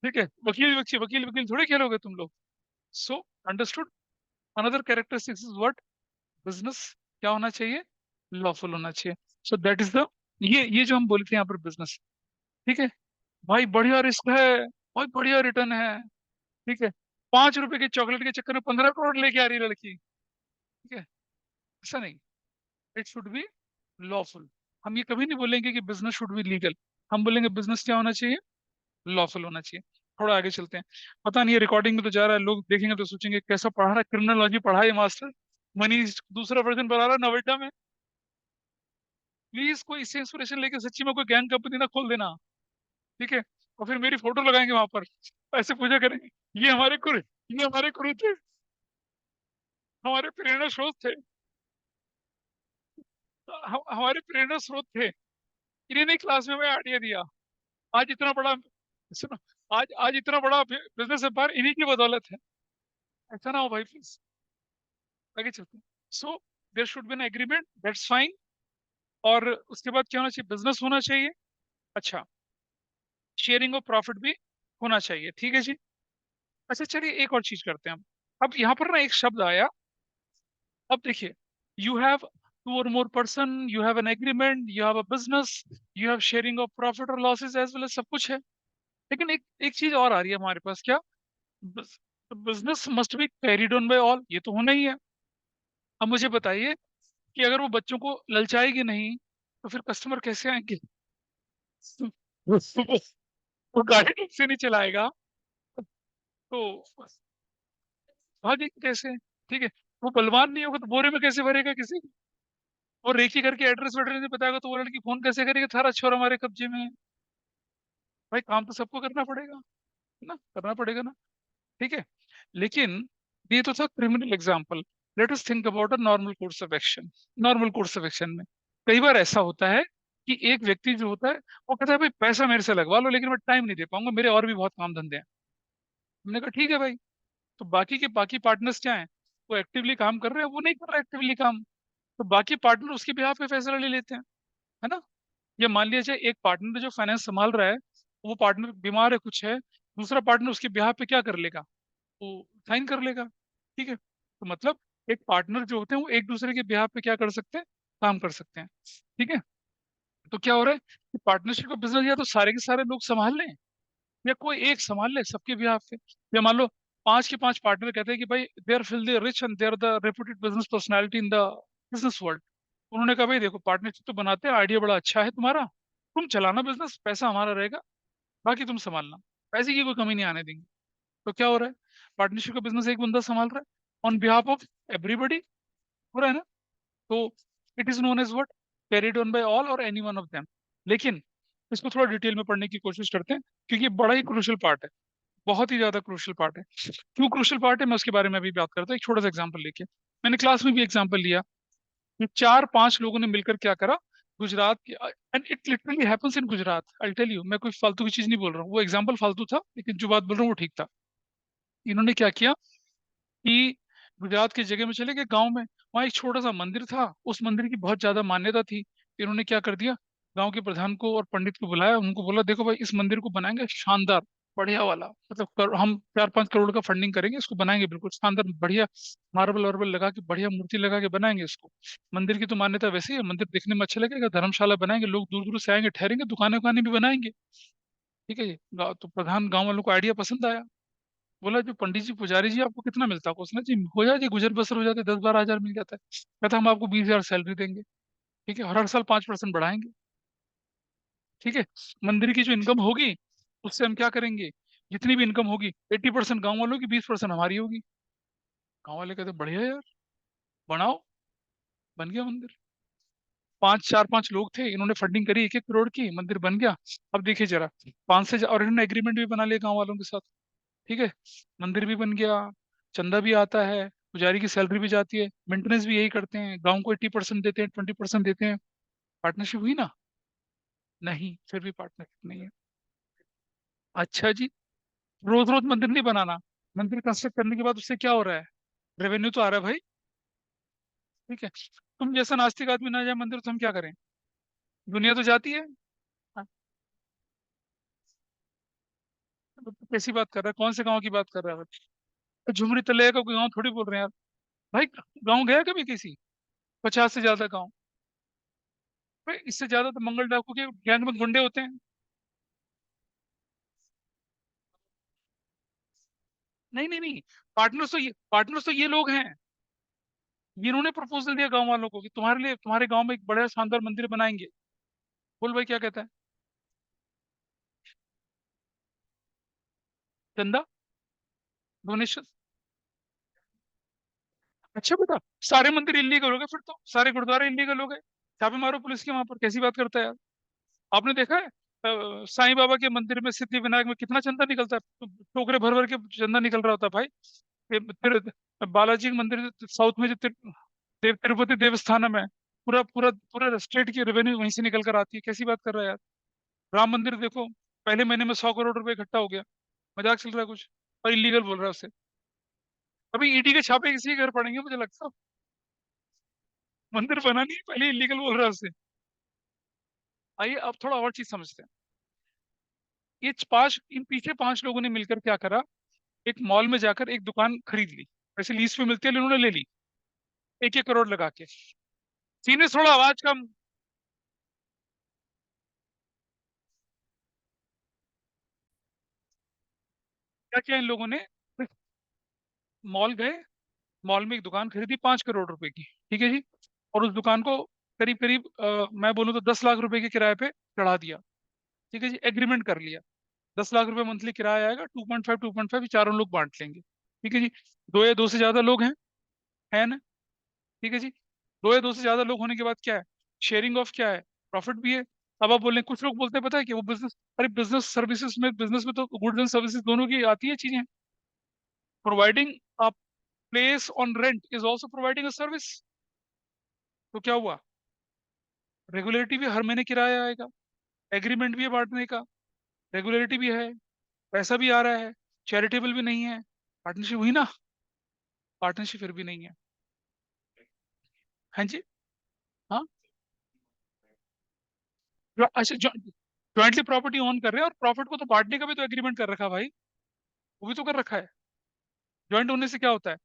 ठीक है, वकील वकील वकील वकील थोड़े खेलोगे तुम लोग। So understood. Another characteristics is what, business क्या होना चाहिए, लॉफुल होना चाहिए। सो दैट इज द, ये जो हम बोलते हैं यहाँ पर बिजनेस। ठीक है भाई, बढ़िया रिस्क है, बहुत बढ़िया रिटर्न है। ठीक है, 5 रुपए के चॉकलेट के चक्कर में 15 करोड़ लेके आ रही है लड़की। ठीक है, ऐसा नहीं, इट शुड बी लॉफुल। हम ये कभी नहीं बोलेंगे कि बिजनेस शुड बी लीगल, हम बोलेंगे बिजनेस क्या होना चाहिए, लॉफुल होना चाहिए। थोड़ा आगे चलते हैं। पता नहीं ये रिकॉर्डिंग में तो जा रहा है, लोग देखेंगे तो सोचेंगे कैसा पढ़ा रहा है, क्रिमिनोलॉजी पढ़ा है ये मास्टर, मनीष दूसरा वर्जन बना रहा है नोएडा में। प्लीज कोई इससे इंस्पिरेशन लेके सच्ची में कोई गैंग कंपनी ना खोल देना। ठीक है, और फिर मेरी फोटो लगाएंगे वहां पर, ऐसे पूजा करेंगे, ये हमारे गुरु थे, हमारे प्रेरणा स्रोत थे, हमारे प्रेरणा स्रोत थे, इन्हीं ने क्लास में हमें आइडिया दिया। आज इतना बड़ा, सुनो, आज आज इतना बड़ा बिजनेस एम्पायर इन्हीं की बदौलत है। ऐसा ना हो भाई प्लीज। आगे चलते हैं। So there should be an agreement, that's fine. और उसके बाद क्या होना चाहिए, बिजनेस होना चाहिए। अच्छा, शेयरिंग ऑफ प्रॉफिट भी होना चाहिए। ठीक है जी। अच्छा चलिए एक और चीज करते हैं हम। अब यहाँ पर ना एक शब्द आया। अब देखिए, यू हैव टू और more person, you have an agreement, you have a business, you have sharing of profit और लॉसेज एज वेल एज, सब कुछ है। लेकिन एक एक चीज और आ रही है हमारे पास, क्या, business must be carried on by all, ये तो होना ही है। अब मुझे बताइए कि अगर वो बच्चों को ललचाएगी नहीं तो फिर कस्टमर कैसे आएंगे वो गाड़ी ठीक से नहीं चलाएगा तो भागेगी कैसे? ठीक है, वो बलवान नहीं होगा तो बोरे में कैसे भरेगा किसी को? और रेकी करके एड्रेस वेड्रेस नहीं बताएगा तो वो लड़की फोन कैसे करेगी, थारा छोर हमारे कब्जे में है। भाई काम तो सबको करना पड़ेगा, है ना, करना पड़ेगा ना। ठीक है, लेकिन ये तो था criminal example. Let us think about a normal course of action. Normal course of action में कई बार ऐसा होता है कि एक व्यक्ति जो होता है वो कहता है भाई पैसा मेरे से लगवा लो लेकिन मैं टाइम नहीं दे पाऊंगा, मेरे और भी बहुत काम धंधे हैं। हमने कहा ठीक है भाई, तो बाकी के बाकी पार्टनर्स क्या हैं, वो एक्टिवली काम कर रहे हैं, वो नहीं कर रहे एक्टिवली काम, तो बाकी पार्टनर उसके बिहाफ पे फैसला ले लेते हैं, है ना? या मान लिया जाए एक पार्टनर जो फाइनेंस संभाल रहा है, वो पार्टनर बीमार है कुछ है, दूसरा पार्टनर उसके बिहाफ पे क्या कर लेगा, वो साइन कर लेगा। ठीक है, तो मतलब एक पार्टनर जो होते हैं वो एक दूसरे के बिहाफ पे क्या कर सकते हैं, काम कर सकते हैं। ठीक है, तो क्या हो रहा है कि पार्टनरशिप का बिजनेस या तो सारे के सारे लोग संभाल लें या कोई एक संभाल ले सबके बिहाफ पे। या मान लो 5 के 5 पार्टनर कहते हैं कि भाई they are filthy rich and they are the reputed business personality in the business world. उन्होंने कहा भाई देखो पार्टनरशिप तो बनाते हैं, आइडिया बड़ा अच्छा है तुम्हारा, तुम चलाना बिजनेस, पैसा हमारा रहेगा, बाकी तुम संभालना, पैसे की कोई कमी नहीं आने देंगे। तो क्या हो रहा है, पार्टनरशिप का बिजनेस एक बंदा संभाल रहा है ऑन बिहाफ ऑफ एवरीबडी, हो रहा है ना? तो it is known as what, carried on by all और एनी वन ऑफ देम। लेकिन इसको थोड़ा डिटेल में पढ़ने की कोशिश करते हैं क्योंकि ये बड़ा ही क्रूशियल पार्ट है, बहुत ही ज्यादा क्रूशियल पार्ट है। क्यों क्रूशियल पार्ट है मैं उसके बारे में अभी बात करता हूँ, एक छोटा सा एग्जांपल लेके। मैंने क्लास में भी एग्जांपल लिया कि 4 5 लोगों ने मिलकर क्या करा, गुजरात के, and it literally happens in Gujarat, I tell you, मैं कोई फालतू की चीज नहीं बोल रहा हूँ, वो एग्जांपल फालतू था लेकिन जो बात बोल रहा हूँ वो ठीक था। इन्होंने क्या किया कि गुजरात की जगह में चले गए गांव में, वहाँ एक छोटा सा मंदिर था, उस मंदिर की बहुत ज्यादा मान्यता थी। इन्होंने क्या कर दिया, गांव के प्रधान को और पंडित को बुलाया, उनको बोला देखो भाई इस मंदिर को बनाएंगे शानदार, बढ़िया वाला, मतलब हम 4 5 करोड़ का फंडिंग करेंगे, इसको बनाएंगे बिल्कुल शानदार बढ़िया, मार्बल वार्बल लगा के बढ़िया मूर्ति लगा के बनाएंगे इसको। मंदिर की तो मान्यता वैसे ही है, मंदिर देखने में अच्छा लगेगा, धर्मशाला बनाएंगे, लोग दूर दूर से आएंगे ठहरेंगे, दुकानें उकानें भी बनाएंगे। ठीक है जी, तो प्रधान गांव वालों को आइडिया पसंद आया। बोला जो पंडित जी पुजारी जी आपको कितना मिलता है, उसने जी हो जाती गुजर बसर हो जाते 10 12 हजार मिल जाता है। कहता हम आपको 20 हजार सैलरी देंगे। ठीक है, और हर साल 5% बढ़ाएंगे। ठीक है, मंदिर की जो इनकम होगी उससे हम क्या करेंगे, जितनी भी इनकम होगी 80% गाँव वालों की, 20% हमारी होगी। गाँव वाले कहते बढ़िया यार, बनाओ। बन गया मंदिर। 4 5 लोग थे, इन्होंने फंडिंग करी 1 1 करोड़ की, मंदिर बन गया। अब देखिए जरा, 5 से और इन्होंने एग्रीमेंट भी बना लिया गाँव वालों के साथ। ठीक है, मंदिर भी बन गया, चंदा भी आता है, पुजारी की सैलरी भी जाती है, मेंटेनेंस भी यही करते हैं, गांव को 80% देते हैं, 20% देते हैं। पार्टनरशिप हुई ना? नहीं, फिर भी पार्टनरशिप नहीं है। अच्छा जी, रोज रोज मंदिर नहीं बनाना, मंदिर कंस्ट्रक्ट करने के बाद उससे क्या हो रहा है, रेवेन्यू तो आ रहा है भाई, ठीक है, तुम जैसा नास्तिक आदमी ना जाए मंदिर तो हम क्या करें? दुनिया तो जाती है। हाँ, तो कैसी बात कर रहा है? कौन से गांव की बात कर रहा है? तो झुमरी तले का कोई गांव थोड़ी बोल रहे हैं यार। भाई गांव गया कभी किसी? 50 से ज्यादा गांव। भाई इससे ज्यादा तो मंगल डाकू के गैंग में गुंडे होते हैं। नहीं नहीं नहीं, पार्टनर्स तो ये लोग हैं। इन्होंने प्रपोजल दिया गांव वालों को कि तुम्हारे लिए, तुम्हारे गांव में एक बड़ा शानदार मंदिर बनाएंगे। बोल भाई क्या कहता है? चंदा, डोनेशन। अच्छा बेटा, सारे मंदिर इलीगल हो गए फिर तो, सारे गुरुद्वारे इलीगल हो गए। छापे मारो पुलिस के वहां पर, कैसी बात करता है यार? आपने देखा है साईं बाबा के मंदिर में, सिद्धि विनायक में कितना चंदा निकलता है? टोकरे भर भर के चंदा निकल रहा होता है भाई। बालाजी के मंदिर साउथ में जो तिरुपति देवस्थानम है, पूरा पूरा पूरा स्टेट की रेवेन्यू वहीं से निकल कर आती है। कैसी बात कर रहा है यार? राम मंदिर देखो, पहले महीने में 100 करोड़ रुपए इकट्ठा हो गया। मजाक चल रहा है कुछ? और इलीगल बोल रहा है उसे। अभी ईडी के छापे किसी के घर पड़ेंगे मुझे लगता है। मंदिर बना नहीं, पहले इलीगल बोल रहा है उसे। आइए अब थोड़ा और चीज समझते हैं। इन पीछे 5 लोगों ने मिलकर क्या करा? एक मॉल में जाकर एक दुकान खरीद ली। वैसे लीज पे मिलती है, इन्होंने ले ली 1-1 करोड़ लगा के। सीने से थोड़ा आवाज कम। क्या किया इन लोगों ने? मॉल गए, मॉल में एक दुकान खरीदी 5 करोड़ रुपए की, ठीक है जी। और उस दुकान को करीब करीब मैं बोलूँ तो 10 लाख रुपए के किराए पे चढ़ा दिया। ठीक है जी, एग्रीमेंट कर लिया। 10 लाख रुपए मंथली किराया आएगा, 2.5 चारों लोग बांट लेंगे। ठीक है जी। दो या दो से ज्यादा लोग हैं, है ना? ठीक है जी। दो या दो से ज्यादा लोग होने के बाद क्या है? शेयरिंग ऑफ क्या है? प्रॉफिट भी है। अब आप बोले, कुछ लोग बोलते हैं पता है कि वो बिजनेस, अरे बिजनेस में तो गुड्स एंड सर्विसेज दोनों की आती है चीजें। Providing a place on rent is also providing a service. तो क्या हुआ? रेगुलरिटी भी, हर महीने किराया आएगा। एग्रीमेंट भी है बांटने का, रेगुलरिटी भी है, पैसा भी आ रहा है। चैरिटेबल भी नहीं है। पार्टनरशिप हुई ना? पार्टनरशिप फिर भी नहीं है। हाँ जी। हाँ, अच्छा, जॉइंटली प्रॉपर्टी ओन कर रहे हैं और प्रॉफिट को तो बांटने का भी तो एग्रीमेंट कर रखा है भाई। वो भी तो कर रखा है। ज्वाइंट होने से क्या होता है?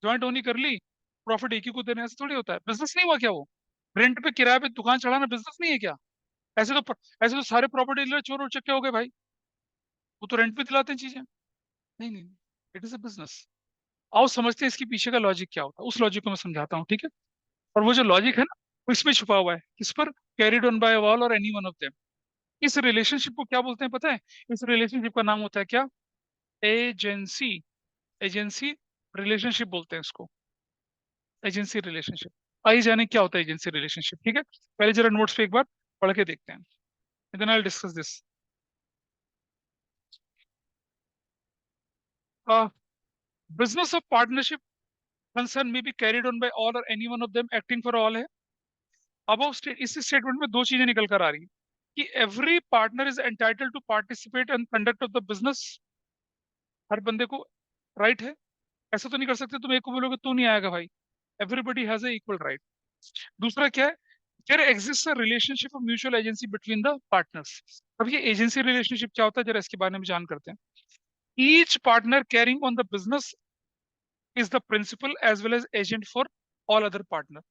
ज्वाइंट होनी कर ली, प्रॉफिट एक ही को देने से थोड़ी होता है। बिजनेस नहीं हुआ क्या वो? रेंट पे, किराए पे दुकान चढ़ाना बिजनेस नहीं है क्या? ऐसे तो सारे प्रॉपर्टी डीलर चोर उचक्के हो गए भाई। वो तो रेंट पे दिलाते हैं चीजें। नहीं नहीं, इट इज अ बिजनेस। आओ समझते हैं इसके पीछे का लॉजिक क्या होता है। उस लॉजिक को मैं समझाता हूँ, ठीक है? और वो जो लॉजिक है ना, वो इसमें छुपा हुआ है। किस पर? कैरिड ऑन बाय ऑल और एनी वन ऑफ देम। इस रिलेशनशिप को क्या बोलते हैं पता है? इस रिलेशनशिप का नाम होता है क्या? एजेंसी। एजेंसी रिलेशनशिप बोलते हैं इसको। Agency relationship. आइए जाने क्या होता है एजेंसी रिलेशनशिप, ठीक है? पहले जरा नोट्स पे एक बार पढ़ के देखते हैं, then I will discuss this. Business of partnership concern में be carried on by all और any one of them acting for all है। अब इस स्टेटमेंट में दो चीजें निकल कर आ रही हैं कि every partner is entitled to participate in conduct of the business. हर बंदे को राइट है। ऐसा तो नहीं कर सकते तुम एक को बोलोगे तू नहीं आएगा भाई। Everybody has a equal right. दूसरा क्या है? There exist a relationship of mutual agency between the partners. अब ये एजेंसी रिलेशनशिप क्या होता है, जरा इसके बारे में जान करते हैं। Each partner carrying on the business is the principal as well as agent for all other partner.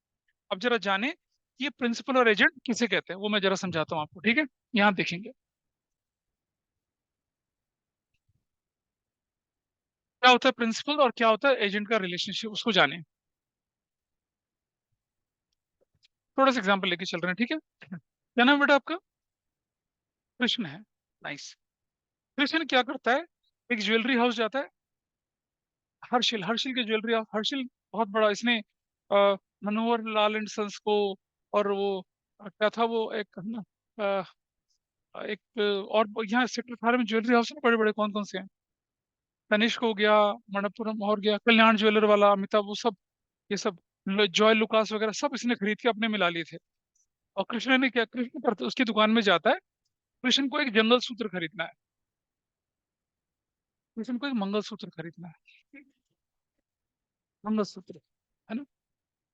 अब जरा जाने ये प्रिंसिपल और एजेंट किसे कहते हैं, वो मैं जरा समझाता हूँ आपको, ठीक है? यहाँ देखेंगे क्या होता है प्रिंसिपल और क्या होता है एजेंट का रिलेशनशिप, उसको जाने। थोड़ा सा एग्जाम्पल लेके चल रहे हैं, ठीक है? क्या नाम है बेटा आपका? कृष्ण है। नाइस। कृष्ण क्या करता है? एक ज्वेलरी हाउस जाता है। हर्षिल, हर्षिल के ज्वेलरी हाउस। हर्षिल बहुत बड़ा, इसने मनोहर लाल एंड सन्स को, और वो क्या था वो एक ना, एक और यहाँ सेक्टर 18 में ज्वेलरी हाउस है बड़े बड़े, कौन कौन से हैं? तनिष्क हो गया, मणप्पुरम हो गया, कल्याण ज्वेलर वाला, अमिताभ, वो सब, ये सब, जॉय लुकास वगैरह सब इसने खरीद के अपने में ला लिए थे। और कृष्ण ने क्या, कृष्ण करता उसकी दुकान में जाता है। कृष्ण को एक जंगल सूत्र खरीदना है। कृष्ण को एक मंगल सूत्र खरीदना है। मंगल सूत्र, है ना?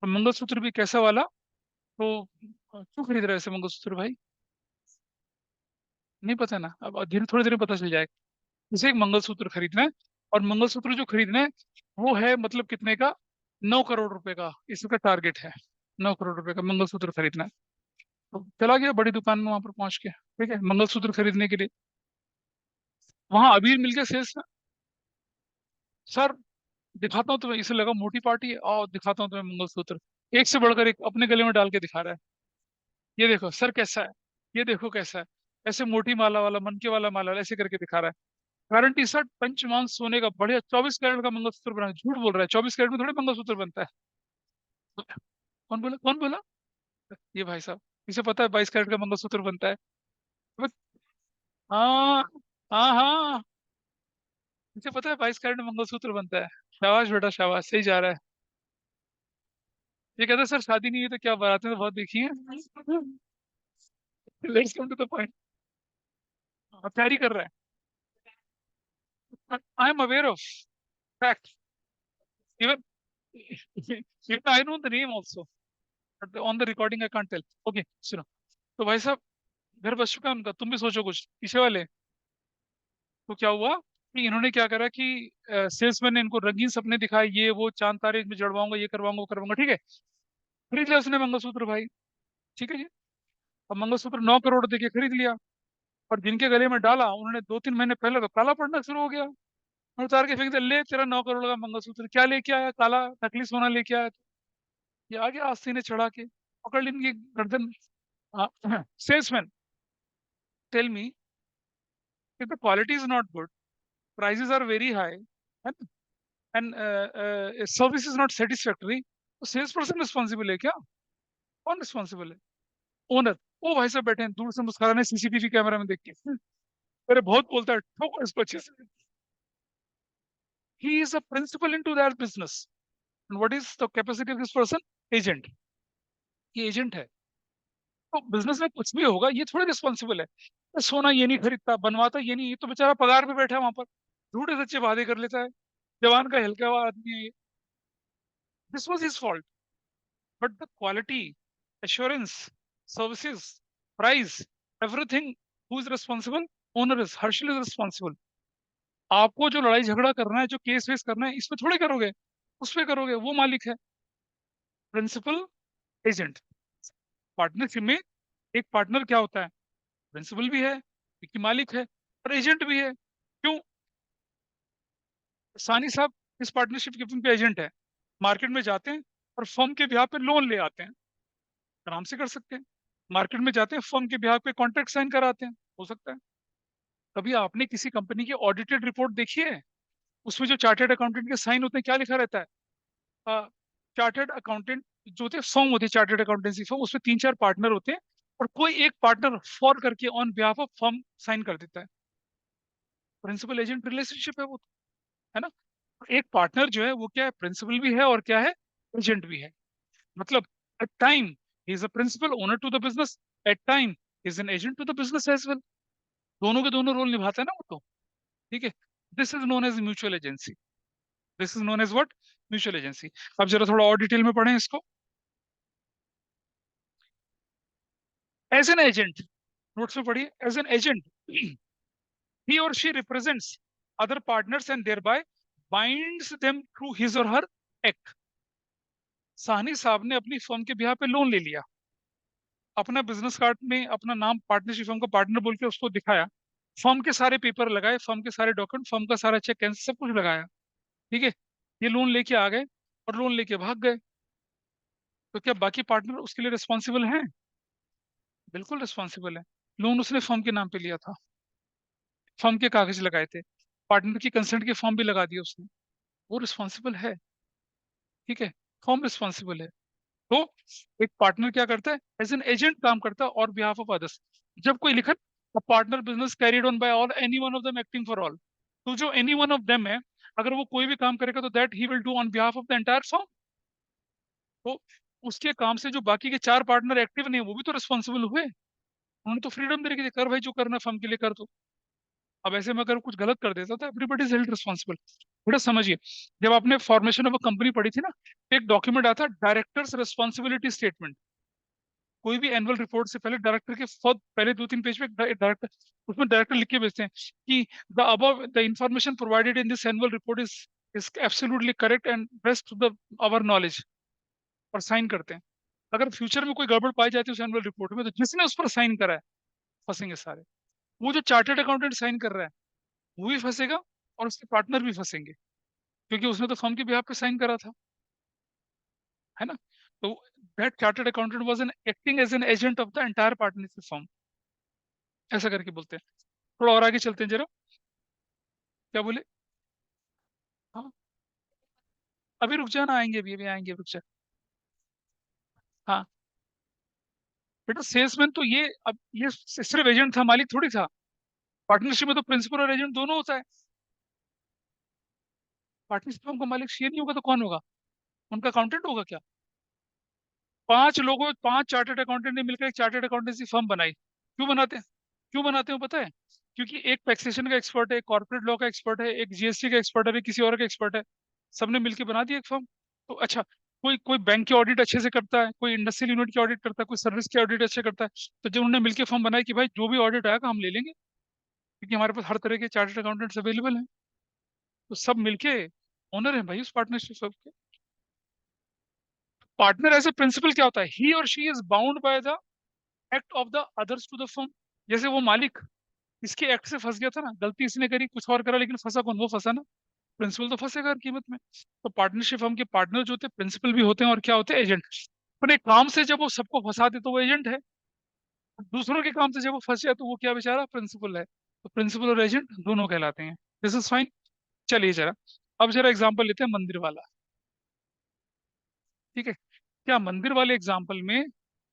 और मंगलसूत्र भी कैसा वाला? तो क्यों खरीद रहे हो ऐसे मंगलसूत्र भाई? नहीं पता ना, अब धीरे थोड़ी देर में पता चल जाएगा। जैसे एक मंगलसूत्र खरीदना है, और मंगलसूत्र जो खरीदना है वो है मतलब कितने का? 9 करोड़ रुपए का इसका टारगेट है। 9 करोड़ रुपए का मंगलसूत्र खरीदना है। तो चला गया बड़ी दुकान में, वहां पर पहुंच के, ठीक है, मंगलसूत्र खरीदने के लिए। वहां अबीर मिल गया सेल्स में। सर दिखाता हूँ तुम्हें, इसे लगा मोटी पार्टी है, और दिखाता हूँ तुम्हें मंगलसूत्र। एक से बढ़कर एक अपने गले में डाल के दिखा रहा है। ये देखो सर कैसा है, ये देखो कैसा है, ऐसे मोटी माला वाला, मनके वाला माला वाला, ऐसे करके दिखा रहा है। गारंटी सर, पंचमान सोने का बढ़िया 24 कैरेट का मंगलसूत्र बना है। झूठ बोल रहा है, 24 कैरेट में थोड़ी मंगलसूत्र बनता है। कौन बोला, कौन बोला? ये भाई साहब, इसे पता है 22 कैरेट का मंगलसूत्र बनता है? अबे, हाँ, हाँ हाँ, इसे पता है 22 कैरेट में मंगलसूत्र बनता है। शाबाश बेटा शाबाश, सही जा रहा है। ये कहता है सर शादी नहीं हुई तो क्या, बारातें तो बहुत देखी हैं। Let's come to the point. तैयारी कर रहा है। I am aware of fact, even even I know the name also, but on the recording I can't tell. Okay सुनो। तो भाई साहब, घर बच चुका है उनका, तुम भी सोचो कुछ पीछे वाले। तो क्या हुआ कि इन्होंने क्या करा कि सेल्समैन ने इनको रंगीन सपने दिखाए, ये वो चांद तारे में जड़वाऊंगा, ये करवाऊंगा वो करवाऊंगा, ठीक है। खरीद लिया उसने मंगलसूत्र भाई, ठीक है जी। अब मंगलसूत्र 9 करोड़ देके खरीद लिया, और जिनके गले में डाला उन्होंने 2-3 महीने पहले तो काला पड़ना शुरू हो गया। और उतार के फेंक दिया, ले तेरा 9 करोड़ का मंगलसूत्र, क्या लेके आया, काला नकली सोना लेके आया। ये आ गया आस्तीन ने चढ़ा के, पकड़ ली इनकी गर्दन। Salesman, tell me, if the quality is not good, prices are very high, and service is not satisfactory, तो सेल्स पर्सन रिस्पॉन्सिबल है क्या? कौन रिस्पॉन्सिबल है? ओनर। वो भाई साहब बैठे हैं दूर से मुस्कुरा रहे हैं सीसीटीवी कैमरा में देख के। अरे बहुत बोलता है, ठोको इसको अच्छे से। He is a principal in to that business. And what is the capacity of this person? Agent. ये एजेंट है। तो बिजनेस में कुछ भी होगा, ये थोड़ी रिस्पॉन्सिबल है। ये सोना ये नहीं खरीदता, बनवाता ये नहीं, ये तो बेचारा पगार पे बैठा है वहां पर, झूठे सच्चे वादे कर लेता है। जवान का हल्का हुआ आदमी है ये। This was his fault, but the quality, assurance, services, price, everything, who is responsible? Owner is, Harshal is responsible. आपको जो लड़ाई झगड़ा करना है, जो केस वेस करना है, इसमें थोड़े करोगे, उस पे करोगे, वो मालिक है। Principal, agent. पार्टनरशिप में एक पार्टनर क्या होता है? प्रिंसिपल भी है, कि मालिक है, और एजेंट भी है। क्यों? सानी साहब इस पार्टनरशिप के पे एजेंट है। मार्केट में जाते हैं और फर्म के ब्याह पे लोन ले आते हैं, आराम से कर सकते हैं। मार्केट में जाते हैं, फर्म के ब्याह पे कॉन्ट्रैक्ट साइन कराते हैं, हो सकता है। कभी आपने किसी कंपनी की ऑडिटेड रिपोर्ट देखी है? उसमें जो चार्टर्ड अकाउंटेंट के साइन होते हैं, क्या लिखा रहता है? चार्टर्ड अकाउंटेंट जो होते हैं, फर्म होती है चार्टर्ड अकाउंटेंसी फर्म, उसमें 3-4 पार्टनर होते हैं, और कोई एक पार्टनर फॉर करके on behalf of firm sign कर देता है। प्रिंसिपल एजेंट रिलेशनशिप है वो, है ना। एक पार्टनर जो है वो क्या है, प्रिंसिपल भी है और क्या है, एजेंट भी है। मतलब at time he is a principal owner to the business, at time is an agent to the business as well. दोनों के दोनों रोल निभाता है ना वो तो, ठीक है। This is known as mutual agency. This is known as what? Mutual agency. अब जरा थोड़ा और डिटेल में पढ़ें इसको। एज एन एजेंट, नोट्स में पढ़िए, as an agent he or she represents other partners and thereby binds them through his or her act। Sahni साहब ने अपनी फर्म के बिहार पे लोन ले लिया, अपना बिजनेस कार्ड में अपना नाम पार्टनरशिप फर्म का पार्टनर बोल के उसको दिखाया, फर्म के सारे पेपर लगाए, फर्म के सारे डॉक्यूमेंट, फर्म का सारा चेक कैंसिल, सब कुछ लगाया, ठीक है। ये लोन लेके आ गए और लोन लेके भाग गए। तो क्या बाकी पार्टनर उसके लिए रिस्पॉन्सिबल हैं? बिल्कुल रिस्पॉन्सिबल है। लोन उसने फर्म के नाम पे लिया था, फर्म के कागज लगाए थे, पार्टनर की कंसेंट के फॉर्म भी लगा दिया उसने, वो रिस्पॉन्सिबल है, ठीक है। फर्म रिस्पॉन्सिबल है। तो एक पार्टनर क्या करता है, एज एन एजेंट काम करता है और बिहाफ ऑफ अदर्स। जब कोई लिखा a partner business carried on by all any one of them acting for all, तो जो एनी वन ऑफ देम है, अगर वो कोई भी काम करेगा तो that he will do on behalf of the entire firm. तो उसके काम से जो बाकी के 4 पार्टनर एक्टिव नहीं, वो भी तो रिस्पॉन्सिबल हुए। उन्होंने तो फ्रीडम दे रखी थी, कर भाई जो करना फर्म के लिए कर दो। अब ऐसे में अगर कुछ गलत कर देता तो एवरीबडी इज हेल्ड रिस्पॉन्सिबल। बेटा समझिए, जब आपने फॉर्मेशन ऑफ अ कंपनी पढ़ी थी ना, एक डॉक्यूमेंट आता डायरेक्टर्स रिस्पॉन्सिबिलिटी स्टेटमेंट। कोई भी एनुअल रिपोर्ट से पहले डायरेक्टर के पहले 2-3 पेज पे डायरेक्टर, उसमें डायरेक्टर लिख के भेजते हैं कि the above the information provided in this annual report is absolutely correct and best to the our knowledge, और साइन करते हैं। अगर फ्यूचर में कोई गड़बड़ पाई जाती है उस एनुअल रिपोर्ट में, तो जिसने उस पर साइन करा है फंसेंगे सारे। वो जो चार्टर्ड अकाउंटेंट साइन कर रहा है वो भी फंसेगा, और उसके पार्टनर भी फंसेंगे, क्योंकि उसने तो फर्म के बिहाफ पे साइन करा था, है ना। तो that chartered accountant was an acting as an agent of the entire partnership firm, ऐसा करके बोलते हैं। थोड़ा और आगे चलते हैं जरा। क्या बोले? हाँ, अभी रुक जाना, आएंगे, अभी अभी आएंगे, रुक जा। हाँ बेटा, सेल्समैन तो ये, अब ये सिर्फ एजेंट था, मालिक थोड़ी था। पार्टनरशिप में तो प्रिंसिपल और एजेंट दोनों होता है। पार्टनरशिप फर्म का मालिक शेयर नहीं होगा तो कौन होगा? उनका अकाउंटेंट होगा क्या? 5 लोगों, 5 चार्टर्ड अकाउंटेंट ने मिलकर एक चार्टर्ड अकाउंटेंसी फर्म बनाई। क्यों बनाते हैं? क्यों बनाते हो पता है? क्योंकि एक टैक्सेशन का एक्सपर्ट है, एक कॉर्पोरेट लॉ का एक्सपर्ट है, एक जीएसटी का एक्सपर्ट है, एक किसी और का एक्सपर्ट है। सबने मिलकर बना दी एक फर्म। तो अच्छा, कोई कोई बैंक की ऑडिट अच्छे से करता है, कोई इंडस्ट्रियल यूनिट की ऑडिट करता है, कोई सर्विस की ऑडिट अच्छे करता है। तो जब उन्होंने मिलकर फर्म बनाई कि भाई जो भी ऑडिट आएगा हम ले लेंगे, क्योंकि हमारे पास हर तरह के चार्टर्ड अकाउंटेंट्स अवेलेबल हैं। तो सब मिलके ओनर है भाई उस पार्टनरशिप फर्म के। पार्टनर एज ए प्रिंसिपल क्या होता है? ही और she is bound by the act of the others to the firm. जैसे वो मालिक इसके एक्ट से फंस गया था ना, गलती इसने करी, कुछ और करा, लेकिन फंसा कौन? वो फंसा ना। प्रिंसिपल तो फंसेगा हर कीमत में। तो पार्टनरशिप फर्म के पार्टनर जो होते हैं प्रिंसिपल भी होते हैं, और क्या होते हैं? एजेंट। अपने काम से जब वो सबको फंसा दे तो वो एजेंट है। दूसरों के काम से जब वो फंस जाए तो वो क्या बेचारा? प्रिंसिपल है। तो प्रिंसिपल और एजेंट दोनों कहलाते हैं। This is fine. चलिए जरा, अब जरा एग्जाम्पल लेते हैं मंदिर वाला। ठीक है? क्या मंदिर वाले एग्जाम्पल में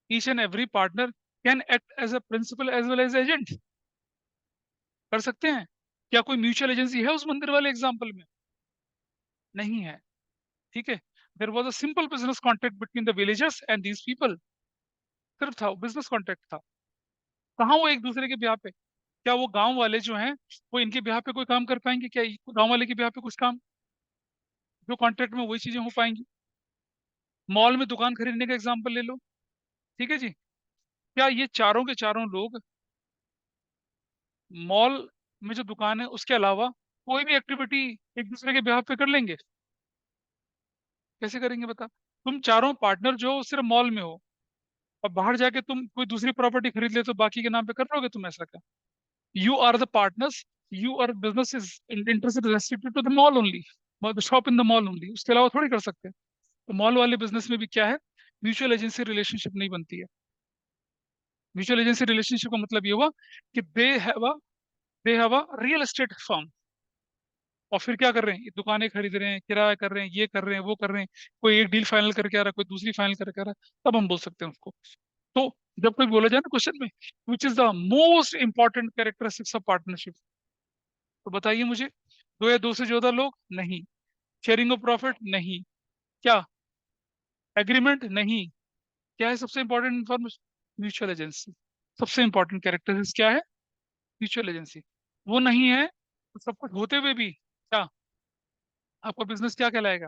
each and every partner can act as a principal as well as agent? कर सकते हैं? क्या कोई म्यूचुअल एजेंसी है उस मंदिर वाले एग्जाम्पल में? नहीं है। ठीक है? There was a simple business contract between the villagers and these people. सिर्फ था, बिजनेस कॉन्ट्रैक्ट था। कहाँ वो एक दूसरे के ब्याह पे? क्या वो गांव वाले जो हैं वो इनके ब्याह पे कोई काम कर पाएंगे क्या? गांव वाले के ब्याह पे कुछ काम? जो कॉन्ट्रैक्ट में वही चीजें हो पाएंगी। मॉल में दुकान खरीदने का एग्जाम्पल ले लो। ठीक है जी? क्या ये चारों के चारों लोग मॉल में जो दुकान है उसके अलावा कोई भी एक्टिविटी एक दूसरे के ब्याह पे कर लेंगे? कैसे करेंगे बता? तुम चारों पार्टनर जो हो सिर्फ मॉल में हो, और बाहर जाके तुम कोई दूसरी प्रॉपर्टी खरीद ले तो बाकी के नाम पे कर लोगे तुम? ऐसा क्या? You are the partners, you are business is interest restricted to the mall only, shop in the mall only, उसके अलावा थोड़ी कर सकते हैं। तो मॉल वाले बिजनेस में भी क्या है? म्यूचुअल एजेंसी रिलेशनशिप नहीं बनती है। म्यूचुअल एजेंसी रिलेशनशिप का मतलब ये हुआ कि they have a real estate firm, और फिर क्या कर रहे हैं? ये दुकानें खरीद रहे हैं, किराया कर रहे हैं, ये कर रहे हैं, वो कर रहे हैं। कोई एक डील फाइनल करके आ रहा है, कोई दूसरी फाइनल करके आ रहा है, तब हम बोल सकते हैं उसको। तो जब कोई बोला जाए ना क्वेश्चन में, which is the most important characteristics of partnership, तो बताइए मुझे। दो या दो से ज्यादा लोग? नहीं। Sharing of profit? नहीं। क्या? एग्रीमेंट? नहीं। क्या है सबसे इंपॉर्टेंट इन्फॉर्मेशन? Mutual agency. सबसे इंपॉर्टेंट कैरेक्टरिस्टिक्स क्या है? Mutual agency. वो नहीं है तो सब कुछ होते हुए भी क्या आपका बिजनेस क्या कहलाएगा?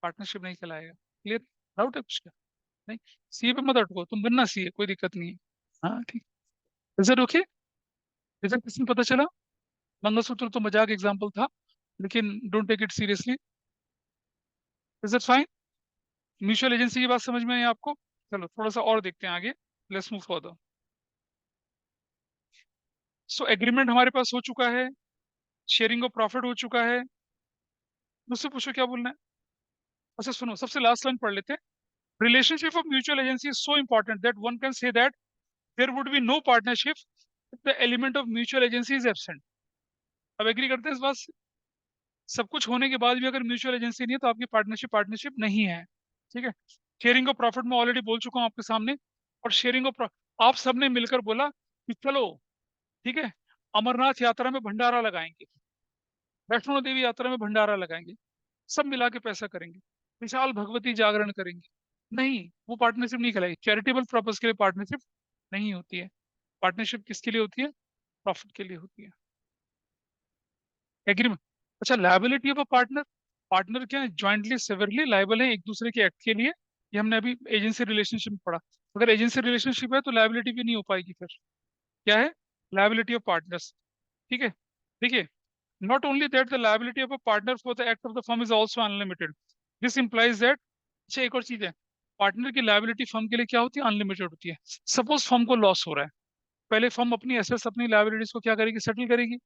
पार्टनरशिप नहीं कहलाएगा। क्लियर? डाउट है कुछ क्या? नहीं। सीए पे मत अटको, तुम बनना सीए, कोई दिक्कत नहीं है। हाँ ठीक। Result okay? रिजल्ट किसने पता चला? मंगलसूत्र तो मजाक एग्जाम्पल था, लेकिन don't take it seriously. Is it fine? Mutual agency की बात समझ में आई आपको? चलो थोड़ा सा और देखते हैं आगे। Let's move further. So agreement हमारे पास हो चुका है, शेयरिंग ऑफ प्रॉफिट हो चुका है। मुझसे पूछो क्या बोलना है। अच्छा सुनो, सबसे लास्ट लाइन पढ़ लेते हैं। Relationship of mutual agency is so important that one can say that there would be no partnership if the element of mutual agency is absent. अब एग्री करते हैं इस बात से? सब कुछ होने के बाद भी अगर म्यूचुअल एजेंसी नहीं है तो आपकी पार्टनरशिप पार्टनरशिप नहीं है। ठीक है? शेयरिंग ऑफ प्रॉफिट में ऑलरेडी बोल चुका हूँ आपके सामने। और शेयरिंग ऑफ, आप सबने मिलकर बोला कि चलो ठीक है, अमरनाथ यात्रा में भंडारा लगाएंगे, वैष्णो देवी यात्रा में भंडारा लगाएंगे, सब मिला के पैसा करेंगे, विशाल भगवती जागरण करेंगे। नहीं, वो पार्टनरशिप नहीं कहलाएगी। चैरिटेबल पर्पज के लिए पार्टनरशिप नहीं होती है। पार्टनरशिप किसके लिए होती है? प्रॉफिट के लिए होती है। एग्रीमेंट। अच्छा, liability of a partner, partner क्या है, ज्वाइंटली सेवरली लायबल है एक दूसरे के एक्ट के लिए। ये हमने अभी एजेंसी रिलेशनशिप में पढ़ा। अगर एजेंसी रिलेशनशिप है तो लायबिलिटी भी नहीं हो पाएगी फिर। क्या है, लायबिलिटी ऑफ पार्टनर्स। ठीक है, देखिए, not only that the liability of a partner for the act of the firm is also unlimited, this implies that, अच्छा एक और चीज है, पार्टनर की लायबिलिटी फर्म के लिए क्या होती है, अनलिमिटेड होती है। सपोज फर्म को लॉस हो रहा है, पहले फर्म अपनी एसेट्स अपनी लायबिलिटीज को क्या करेगी, सेटल करेगी।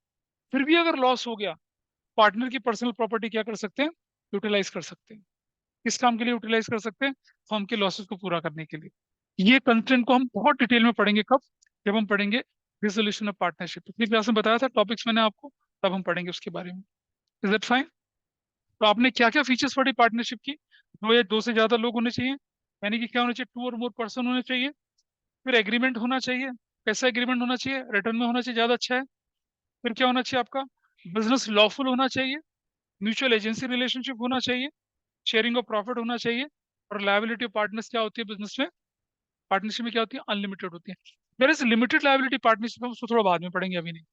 फिर भी अगर लॉस हो गया, पार्टनर की पर्सनल प्रॉपर्टी क्या कर सकते हैं, यूटिलाइज कर सकते हैं। किस काम के लिए यूटिलाइज कर सकते हैं, फर्म के लॉसेस को पूरा करने के लिए। ये कंसेंट को हम बहुत डिटेल में पढ़ेंगे कब, जब हम पढ़ेंगे रिजोल्यूशन ऑफ पार्टनरशिप। पिछली क्लास में बताया था टॉपिक्स मैंने आपको, तब हम पढ़ेंगे उसके बारे में। Is that fine? तो आपने क्या क्या फीचर्स पढ़ी पार्टनरशिप की, दो या दो से ज्यादा लोग होने चाहिए, यानी कि क्या होना चाहिए, टू और मोर पर्सन होने चाहिए। फिर एग्रीमेंट होना चाहिए, कैसा एग्रीमेंट होना चाहिए, रिटर्न में होना चाहिए, ज्यादा अच्छा है। फिर क्या होना चाहिए आपका, बिजनेस लॉफुल होना चाहिए, म्यूचुअल एजेंसी रिलेशनशिप होना चाहिए, शेयरिंग ऑफ प्रॉफिट होना चाहिए। और लायबिलिटी ऑफ पार्टनर्स क्या होती है बिजनेस में, पार्टनरशिप में क्या होती है, अनलिमिटेड होती है। There is limited liability partnership, हम उसको थोड़ा बाद में पढ़ेंगे, अभी नहीं।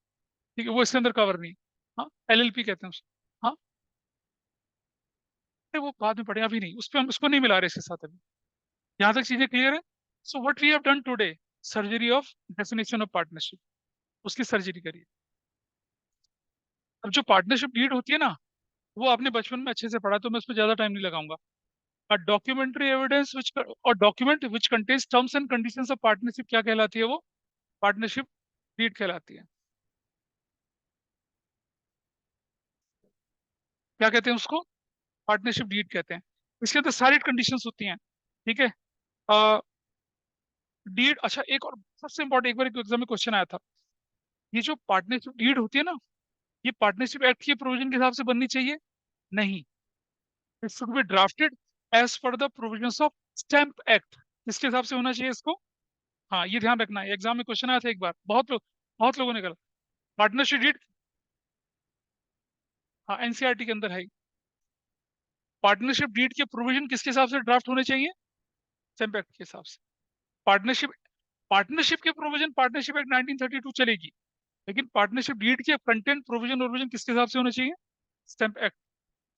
ठीक है, वो इसके अंदर कवर नहीं। हाँ, एलएलपी कहते हैं उसको। हाँ, वो बाद में पढ़ेंगे, अभी नहीं, उस पर हम उसको नहीं मिला रहे इसके साथ अभी। यहाँ तक चीजें क्लियर है? So what we have done today, surgery of definition of partnership, उसकी सर्जरी करिए। अब जो पार्टनरशिप डीड होती है ना, वो आपने बचपन में अच्छे से पढ़ा, तो मैं उस पर ज्यादा टाइम नहीं लगाऊंगा। अ डॉक्यूमेंट्री एविडेंस विच, और document which contains terms and conditions of partnership, क्या कहलाती है वो, पार्टनरशिप डीड कहलाती है। क्या कहते हैं उसको, पार्टनरशिप डीड कहते हैं। इसके अंदर सारी कंडीशंस होती हैं। ठीक है, डीड, अच्छा एक और सबसे इंपॉर्टेंट, एक बार एग्जाम में क्वेश्चन आया था, ये जो पार्टनरशिप डीड होती है ना, ये पार्टनरशिप एक्ट के प्रोविजन के हिसाब से बननी चाहिए? नहीं, it should be drafted as per the provisions of stamp act. इसके हिसाब से होना चाहिए इसको। हाँ, ये ध्यान रखना है, एग्जाम में क्वेश्चन आया था एक बार, बहुत लोगों ने कहा पार्टनरशिप डीड। हाँ, एनसीईआरटी के अंदर है। पार्टनरशिप डीड के प्रोविजन किसके हिसाब से ड्राफ्ट होने चाहिए, स्टैम्प एक्ट के हिसाब से। पार्टनरशिप पार्टनरशिप के प्रोविजन पार्टनरशिप एक्ट 1932 चलेगी, लेकिन पार्टनरशिप डीड के कंटेंट प्रोविजन और प्रोविजन किसके हिसाब से होने चाहिए, स्टैम्प एक्ट।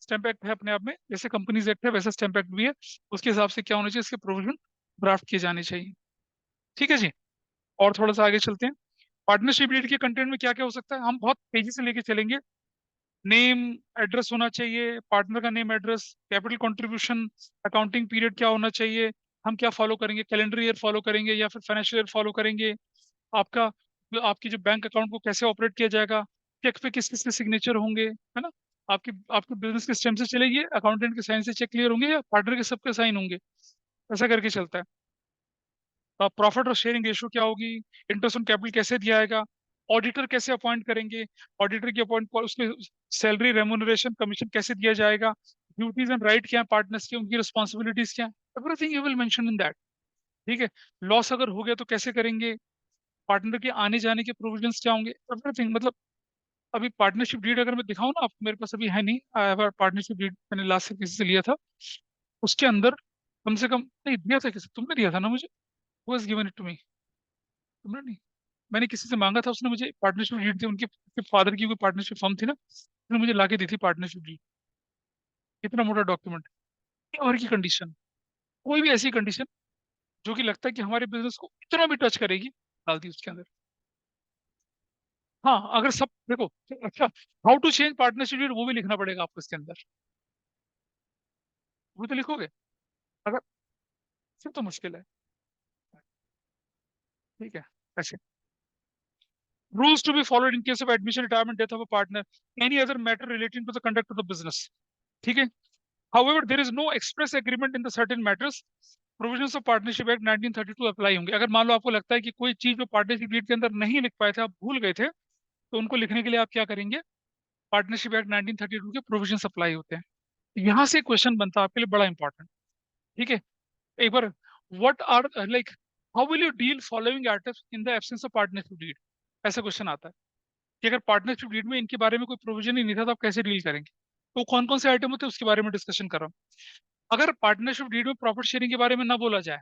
स्टैम्प एक्ट है अपने आप में, जैसे कंपनीज एक्ट है वैसा स्टैम्प एक्ट भी है, उसके हिसाब से क्या होना चाहिए, इसके प्रोविजन ड्राफ्ट किए जाने चाहिए। ठीक है जी, और थोड़ा सा आगे चलते हैं। पार्टनरशिप डीड के कंटेंट में क्या क्या हो सकता है, हम बहुत तेजी से लेके चलेंगे। नेम एड्रेस होना चाहिए, पार्टनर का name address, capital contribution, accounting period क्या होना चाहिए, हम क्या फॉलो करेंगे, कैलेंडर ईयर फॉलो करेंगे या फिर फाइनेंशियल ईयर फॉलो करेंगे, आपका आपकी जो बैंक अकाउंट को कैसे ऑपरेट किया जाएगा, चेक पे किस किस के सिग्नेचर होंगे, है ना, आपकी आपकी बिजनेस किस टाइम से चलेगी, अकाउंटेंट के साइन से चेक क्लियर होंगे या पार्टनर के सबके साइन होंगे, ऐसा करके चलता है। प्रॉफिट और शेयरिंग रेशियो क्या होगी, इंटरेस्ट ऑन कैपिटल कैसे दिया जाएगा, ऑडिटर कैसे अपॉइंट करेंगे, ऑडिटर की अपॉइंट उसके सैलरी रेम्यूनरेशन कमीशन कैसे दिया जाएगा, ड्यूटीज एंड राइट क्या है पार्टनर्स की, उनकी रिस्पॉन्सिबिलिटीज क्या है, everything you will mention in that. ठीक है, लॉस अगर हो गया तो कैसे करेंगे, पार्टनर के आने जाने के प्रोविजंस क्या होंगे, एवरीथिंग। मतलब अभी पार्टनरशिप डीड अगर मैं दिखाऊं ना आपको, मेरे पास अभी है नहीं, पार्टनरशिप डीड मैंने लास्ट से किसी से लिया था, उसके अंदर कम से कम, नहीं दिया था किसी, तुमने दिया था ना मुझे, was given it to me, तुमने नहीं, मैंने किसी से मांगा था, उसने मुझे पार्टनरशिप डीड थी, उनके फादर की कोई पार्टनरशिप फर्म थी ना, उसने मुझे ला के दी थी पार्टनरशिप डीड। इतना मोटा डॉक्यूमेंट, और की कंडीशन, कोई भी ऐसी कंडीशन जो कि लगता है कि हमारे बिजनेस को इतना भी टच करेगी, डाल दी उसके अंदर। हाँ, अगर सब देखो, अच्छा, how to change partnership deed वो भी लिखना पड़ेगा आपको इसके अंदर, वो तो लिखोगे, अगर, फिर तो मुश्किल है। ठीक है, अच्छा, rules to be followed in case of admission, retirement, death of a partner, any other matter relating to the conduct of the business. ठीक है, however there is no express agreement in the certain matters, provisions of partnership act 1932 apply होंगे। अगर मान लो आपको लगता है कि कोई चीज जो पार्टनरशिप डीड के अंदर नहीं लिख पाए थे, आप भूल गए थे, तो उनको लिखने के लिए आप क्या करेंगे, पार्टनरशिप एक्ट 1932 के प्रोविजन अप्लाई होते हैं। यहाँ से क्वेश्चन बनता है आपके लिए बड़ा इंपॉर्टेंट। ठीक है, एक बार, what are like, how will you deal following items in the absence of partnership deed, ऐसा क्वेश्चन आता है कि अगर पार्टनरशिप डीड में इनके बारे में कोई प्रोविजन ही नहीं था तो आप कैसे डील करेंगे। तो कौन कौन से आइटम होते हैं उसके बारे में डिस्कशन कर रहा हूँ। अगर पार्टनरशिप डीड में प्रॉफिट शेयरिंग के बारे में ना बोला जाए,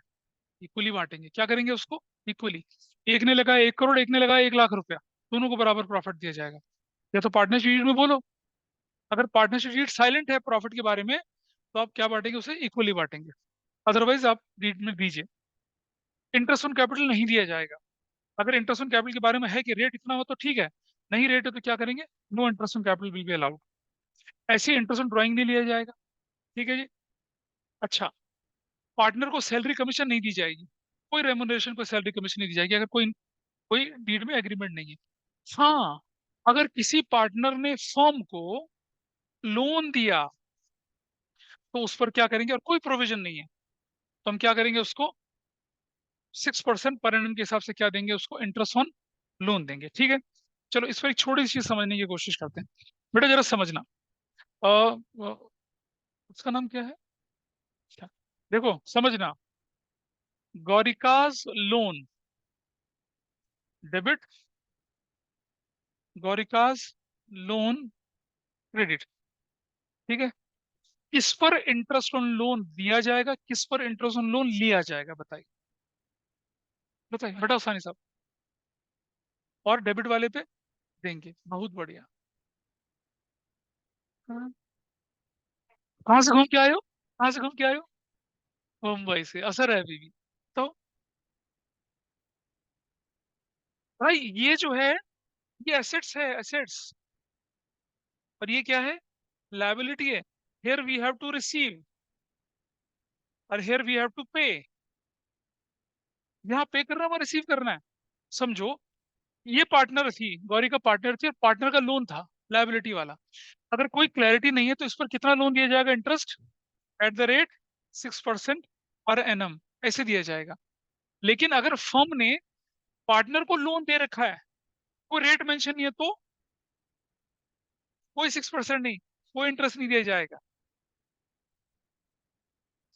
इक्वली बांटेंगे, क्या करेंगे उसको, इक्वली, एक ने लगाया 1 करोड़, एक ने लगाया 1 लाख रुपया, दोनों को बराबर प्रॉफिट दिया जाएगा। या तो पार्टनरशिप डीड में बोलो अगर पार्टनरशिप डीड साइलेंट है प्रॉफिट के बारे में, तो आप क्या बांटेंगे, उसे इक्वली बांटेंगे, अदरवाइज आप डीड में दीजिए। इंटरेस्ट ऑन कैपिटल नहीं दिया जाएगा। अगर इंटरेस्ट ऑन कैपिटल के बारे में है कि रेट इतना हो तो ठीक है, नहीं रेट है तो क्या करेंगे, no interest on capital will be allowed. ऐसे इंटरेस्ट ऑन ड्राइंग नहीं लिया जाएगा। ठीक है जी। अच्छा, पार्टनर को सैलरी कमीशन नहीं दी जाएगी, कोई रेमुनरेशन, कोई सैलरी कमीशन नहीं दी जाएगी अगर कोई कोई डीड में एग्रीमेंट नहीं है। हाँ, अगर किसी पार्टनर ने फर्म को लोन दिया तो उस पर क्या करेंगे, और कोई प्रोविजन नहीं है, तो हम क्या करेंगे, उसको 6% पर एनम के हिसाब से क्या देंगे, उसको इंटरेस्ट ऑन लोन देंगे। ठीक है। चलो इस पर एक छोटी सी चीज समझने की कोशिश करते हैं। बेटा जरा समझना, उसका नाम क्या है, अच्छा, देखो समझना, गौरिकाज लोन डेबिट, गौरिकाज लोन क्रेडिट। ठीक है। किस पर इंटरेस्ट ऑन लोन दिया जाएगा, किस पर इंटरेस्ट ऑन लोन लिया जाएगा, बताइए, बताइए, बताओ सानी साहब। और डेबिट वाले पे देंगे, बहुत बढ़िया। हाँ। कहाँ से घूम के आए हो, कहाँ से घूम के आए हो, मुंबई से, असर है अभी भी। तो भाई ये जो है, ये एसेट्स है, एसेट्स, और ये क्या है, लायबिलिटी है। Here we have to receive और here we have to pay. यहाँ पे करना है, रिसीव करना है। समझो, ये पार्टनर थी, गौरी का पार्टनर थी, और पार्टनर का लोन था लायबिलिटी वाला। अगर कोई क्लैरिटी नहीं है तो इस पर कितना लोन दिया जाएगा, interest at the rate 6% per annum, ऐसे दिया जाएगा। लेकिन अगर फर्म ने पार्टनर को लोन दे रखा है, कोई रेट मेंशन नहीं है, तो कोई 6% नहीं, कोई इंटरेस्ट नहीं दिया जाएगा।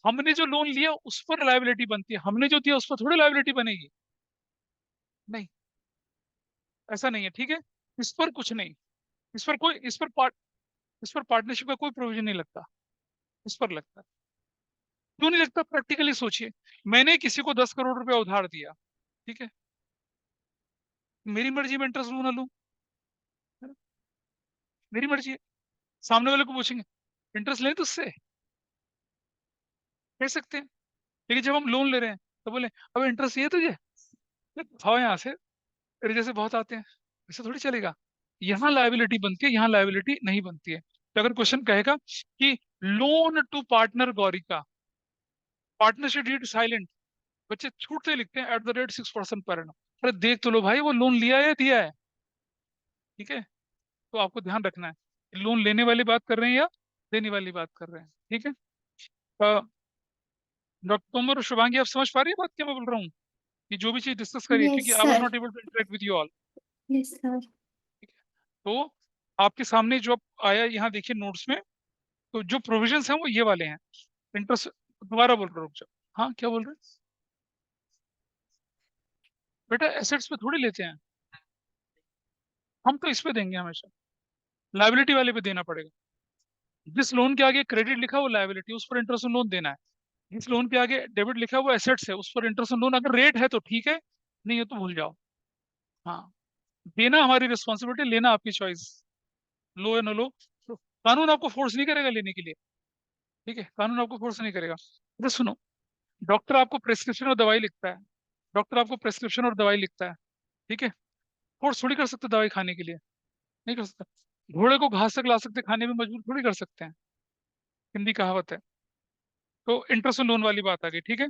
हमने जो लोन लिया उस पर लायबिलिटी बनती है, हमने जो दिया उस पर थोड़ी लायबिलिटी बनेगी। नहीं, ऐसा नहीं है। ठीक है। इस पर कुछ नहीं, इस पर कोई, इस पर पार्टनरशिप का कोई प्रोविजन नहीं लगता, इस पर लगता है। क्यों नहीं लगता, प्रैक्टिकली सोचिए। मैंने किसी को 10 करोड़ रुपया उधार दिया, ठीक है, मेरी मर्जी में इंटरेस्ट लूं ना लूं, है ना? मेरी मर्जी है। सामने वाले को पूछेंगे इंटरेस्ट लें तो उससे कह सकते हैं, लेकिन जब हम लोन ले रहे हैं तो बोले अब इंटरेस्ट ये तुझे, भाव यहाँ से, तेरे जैसे बहुत आते हैं, ऐसा थोड़ी चलेगा। यहाँ लायबिलिटी बनती है, यहाँ लायबिलिटी नहीं बनती है। तो अगर क्वेश्चन कहेगा कि loan to partner Gaurika, partnership deed silent, बच्चे छूटते लिखते हैं at the rate 6% per annum. अरे देख तो लो भाई, वो लोन लिया है या दिया है। ठीक है। तो आपको ध्यान रखना है, लोन लेने वाली बात कर रहे हैं या देने वाली बात कर रहे हैं। ठीक है। डॉक्टर तोमर और शुभांगी, आप समझ पा रही है बात क्या मैं बोल रहा हूँ, कि जो भी चीज डिस्कस करिए, यस क्योंकि I was sir. Not able to interact with you all. Yes sir. ठीक है। तो आपके सामने जो आया यहाँ देखिए नोट्स में, तो जो प्रोविजंस हैं वो ये वाले हैं। इंटरेस्ट, दोबारा बोल रहा हूँ, रुक जाओ। हाँ क्या बोल रहे हैं बेटा, एसेट्स पे थोड़ी लेते हैं हम, तो इस पे देंगे हमेशा, लाइबिलिटी वाले पे देना पड़ेगा। जिस लोन के आगे क्रेडिट लिखा है वो लाइबिलिटी, उस पर इंटरेस्ट लोन देना है। जिस लोन के आगे डेबिट लिखा है वो एसेट्स है, उस पर इंटरेस्ट लोन, अगर रेट है तो ठीक है, नहीं है तो भूल जाओ। हाँ, देना हमारी रिस्पॉन्सिबिलिटी, लेना आपकी चॉइस, लो या नो लो। तो कानून आपको फोर्स नहीं करेगा लेने के लिए। ठीक है, कानून आपको फोर्स नहीं करेगा। तो सुनो, डॉक्टर आपको प्रेस्क्रिप्शन और दवाई लिखता है, डॉक्टर आपको प्रेस्क्रिप्शन और दवाई लिखता है, ठीक है, फोर्स थोड़ी कर सकते दवाई खाने के लिए, नहीं कर सकता। घोड़े को घास तक ला सकते, खाने में मजबूर थोड़ी कर सकते हैं, हिंदी कहावत है। तो इंटरेस्ट ऑन लोन वाली बात आ गई। ठीक है।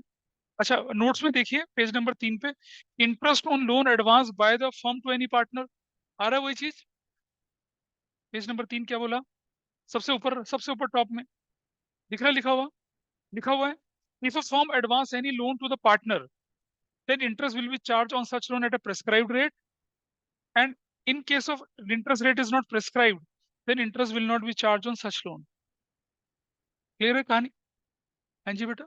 अच्छा, नोट्स में देखिए पेज नंबर 3 पे, interest on loan advance by the firm to any partner, आ रहा है वही चीज। पेज नंबर 3 क्या बोला, सबसे ऊपर, सबसे ऊपर टॉप में दिख रहा है, लिखा हुआ है, if a firm advance any loan to the partner, then interest will be charged on such loan at a prescribed rate, and in case of interest rate is not prescribed, then interest will not be charged on such loan। Clear है कहानी। हाँ जी बेटा।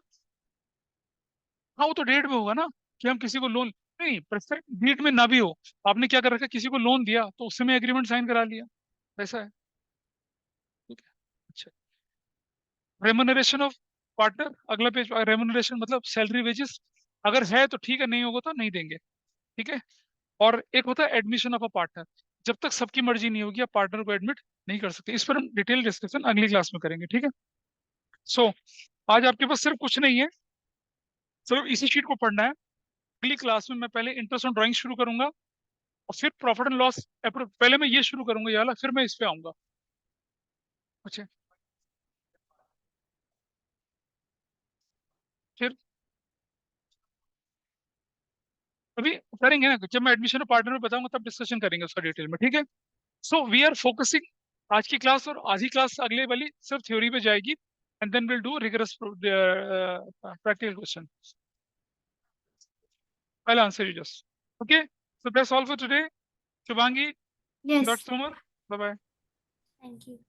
हाँ, वो तो डेट में होगा ना, कि हम किसी को लोन, नहीं प्रेस्क्राइब डेट में ना भी हो, आपने क्या कर रखा है, किसी को लोन दिया तो उससे में एग्रीमेंट साइन करा लिया, ऐसा है। ठीक है। अच्छा, रेमुनरेशन ऑफ पार्टनर, अगला पेज, रेमुनरेशन मतलब सैलरी वेजेस, अगर है तो ठीक है, नहीं होगा तो नहीं देंगे। ठीक है। और एक होता है एडमिशन ऑफ अ पार्टनर, जब तक सबकी मर्जी नहीं होगी आप पार्टनर को एडमिट नहीं कर सकते। इस पर हम डिटेल डिस्कशन अगली क्लास में करेंगे, ठीक है। सो आज आपके पास सिर्फ कुछ नहीं है, सिर्फ इसी शीट को पढ़ना है। अगली क्लास में मैं पहले इंटरेस्ट ऑन ड्राइंग शुरू करूंगा और फिर प्रॉफिट एंड लॉस, पहले मैं ये शुरू करूंगा ये वाला, फिर मैं इस पे आऊंगा। अच्छा, फिर अभी करेंगे ना, जब मैं एडमिशन पार्टनर में बताऊंगा तब डिस्कशन करेंगे उसका डिटेल में, ठीक है। सो वी आर फोकसिंग, आज की क्लास और आधी क्लास अगले वाली सिर्फ थ्योरी पे जाएगी, and then will do rigorous practical question. I'll answer you just. Okay, so that's all for today. Shubhangi, Yes. that's Umar. Bye bye. Thank you.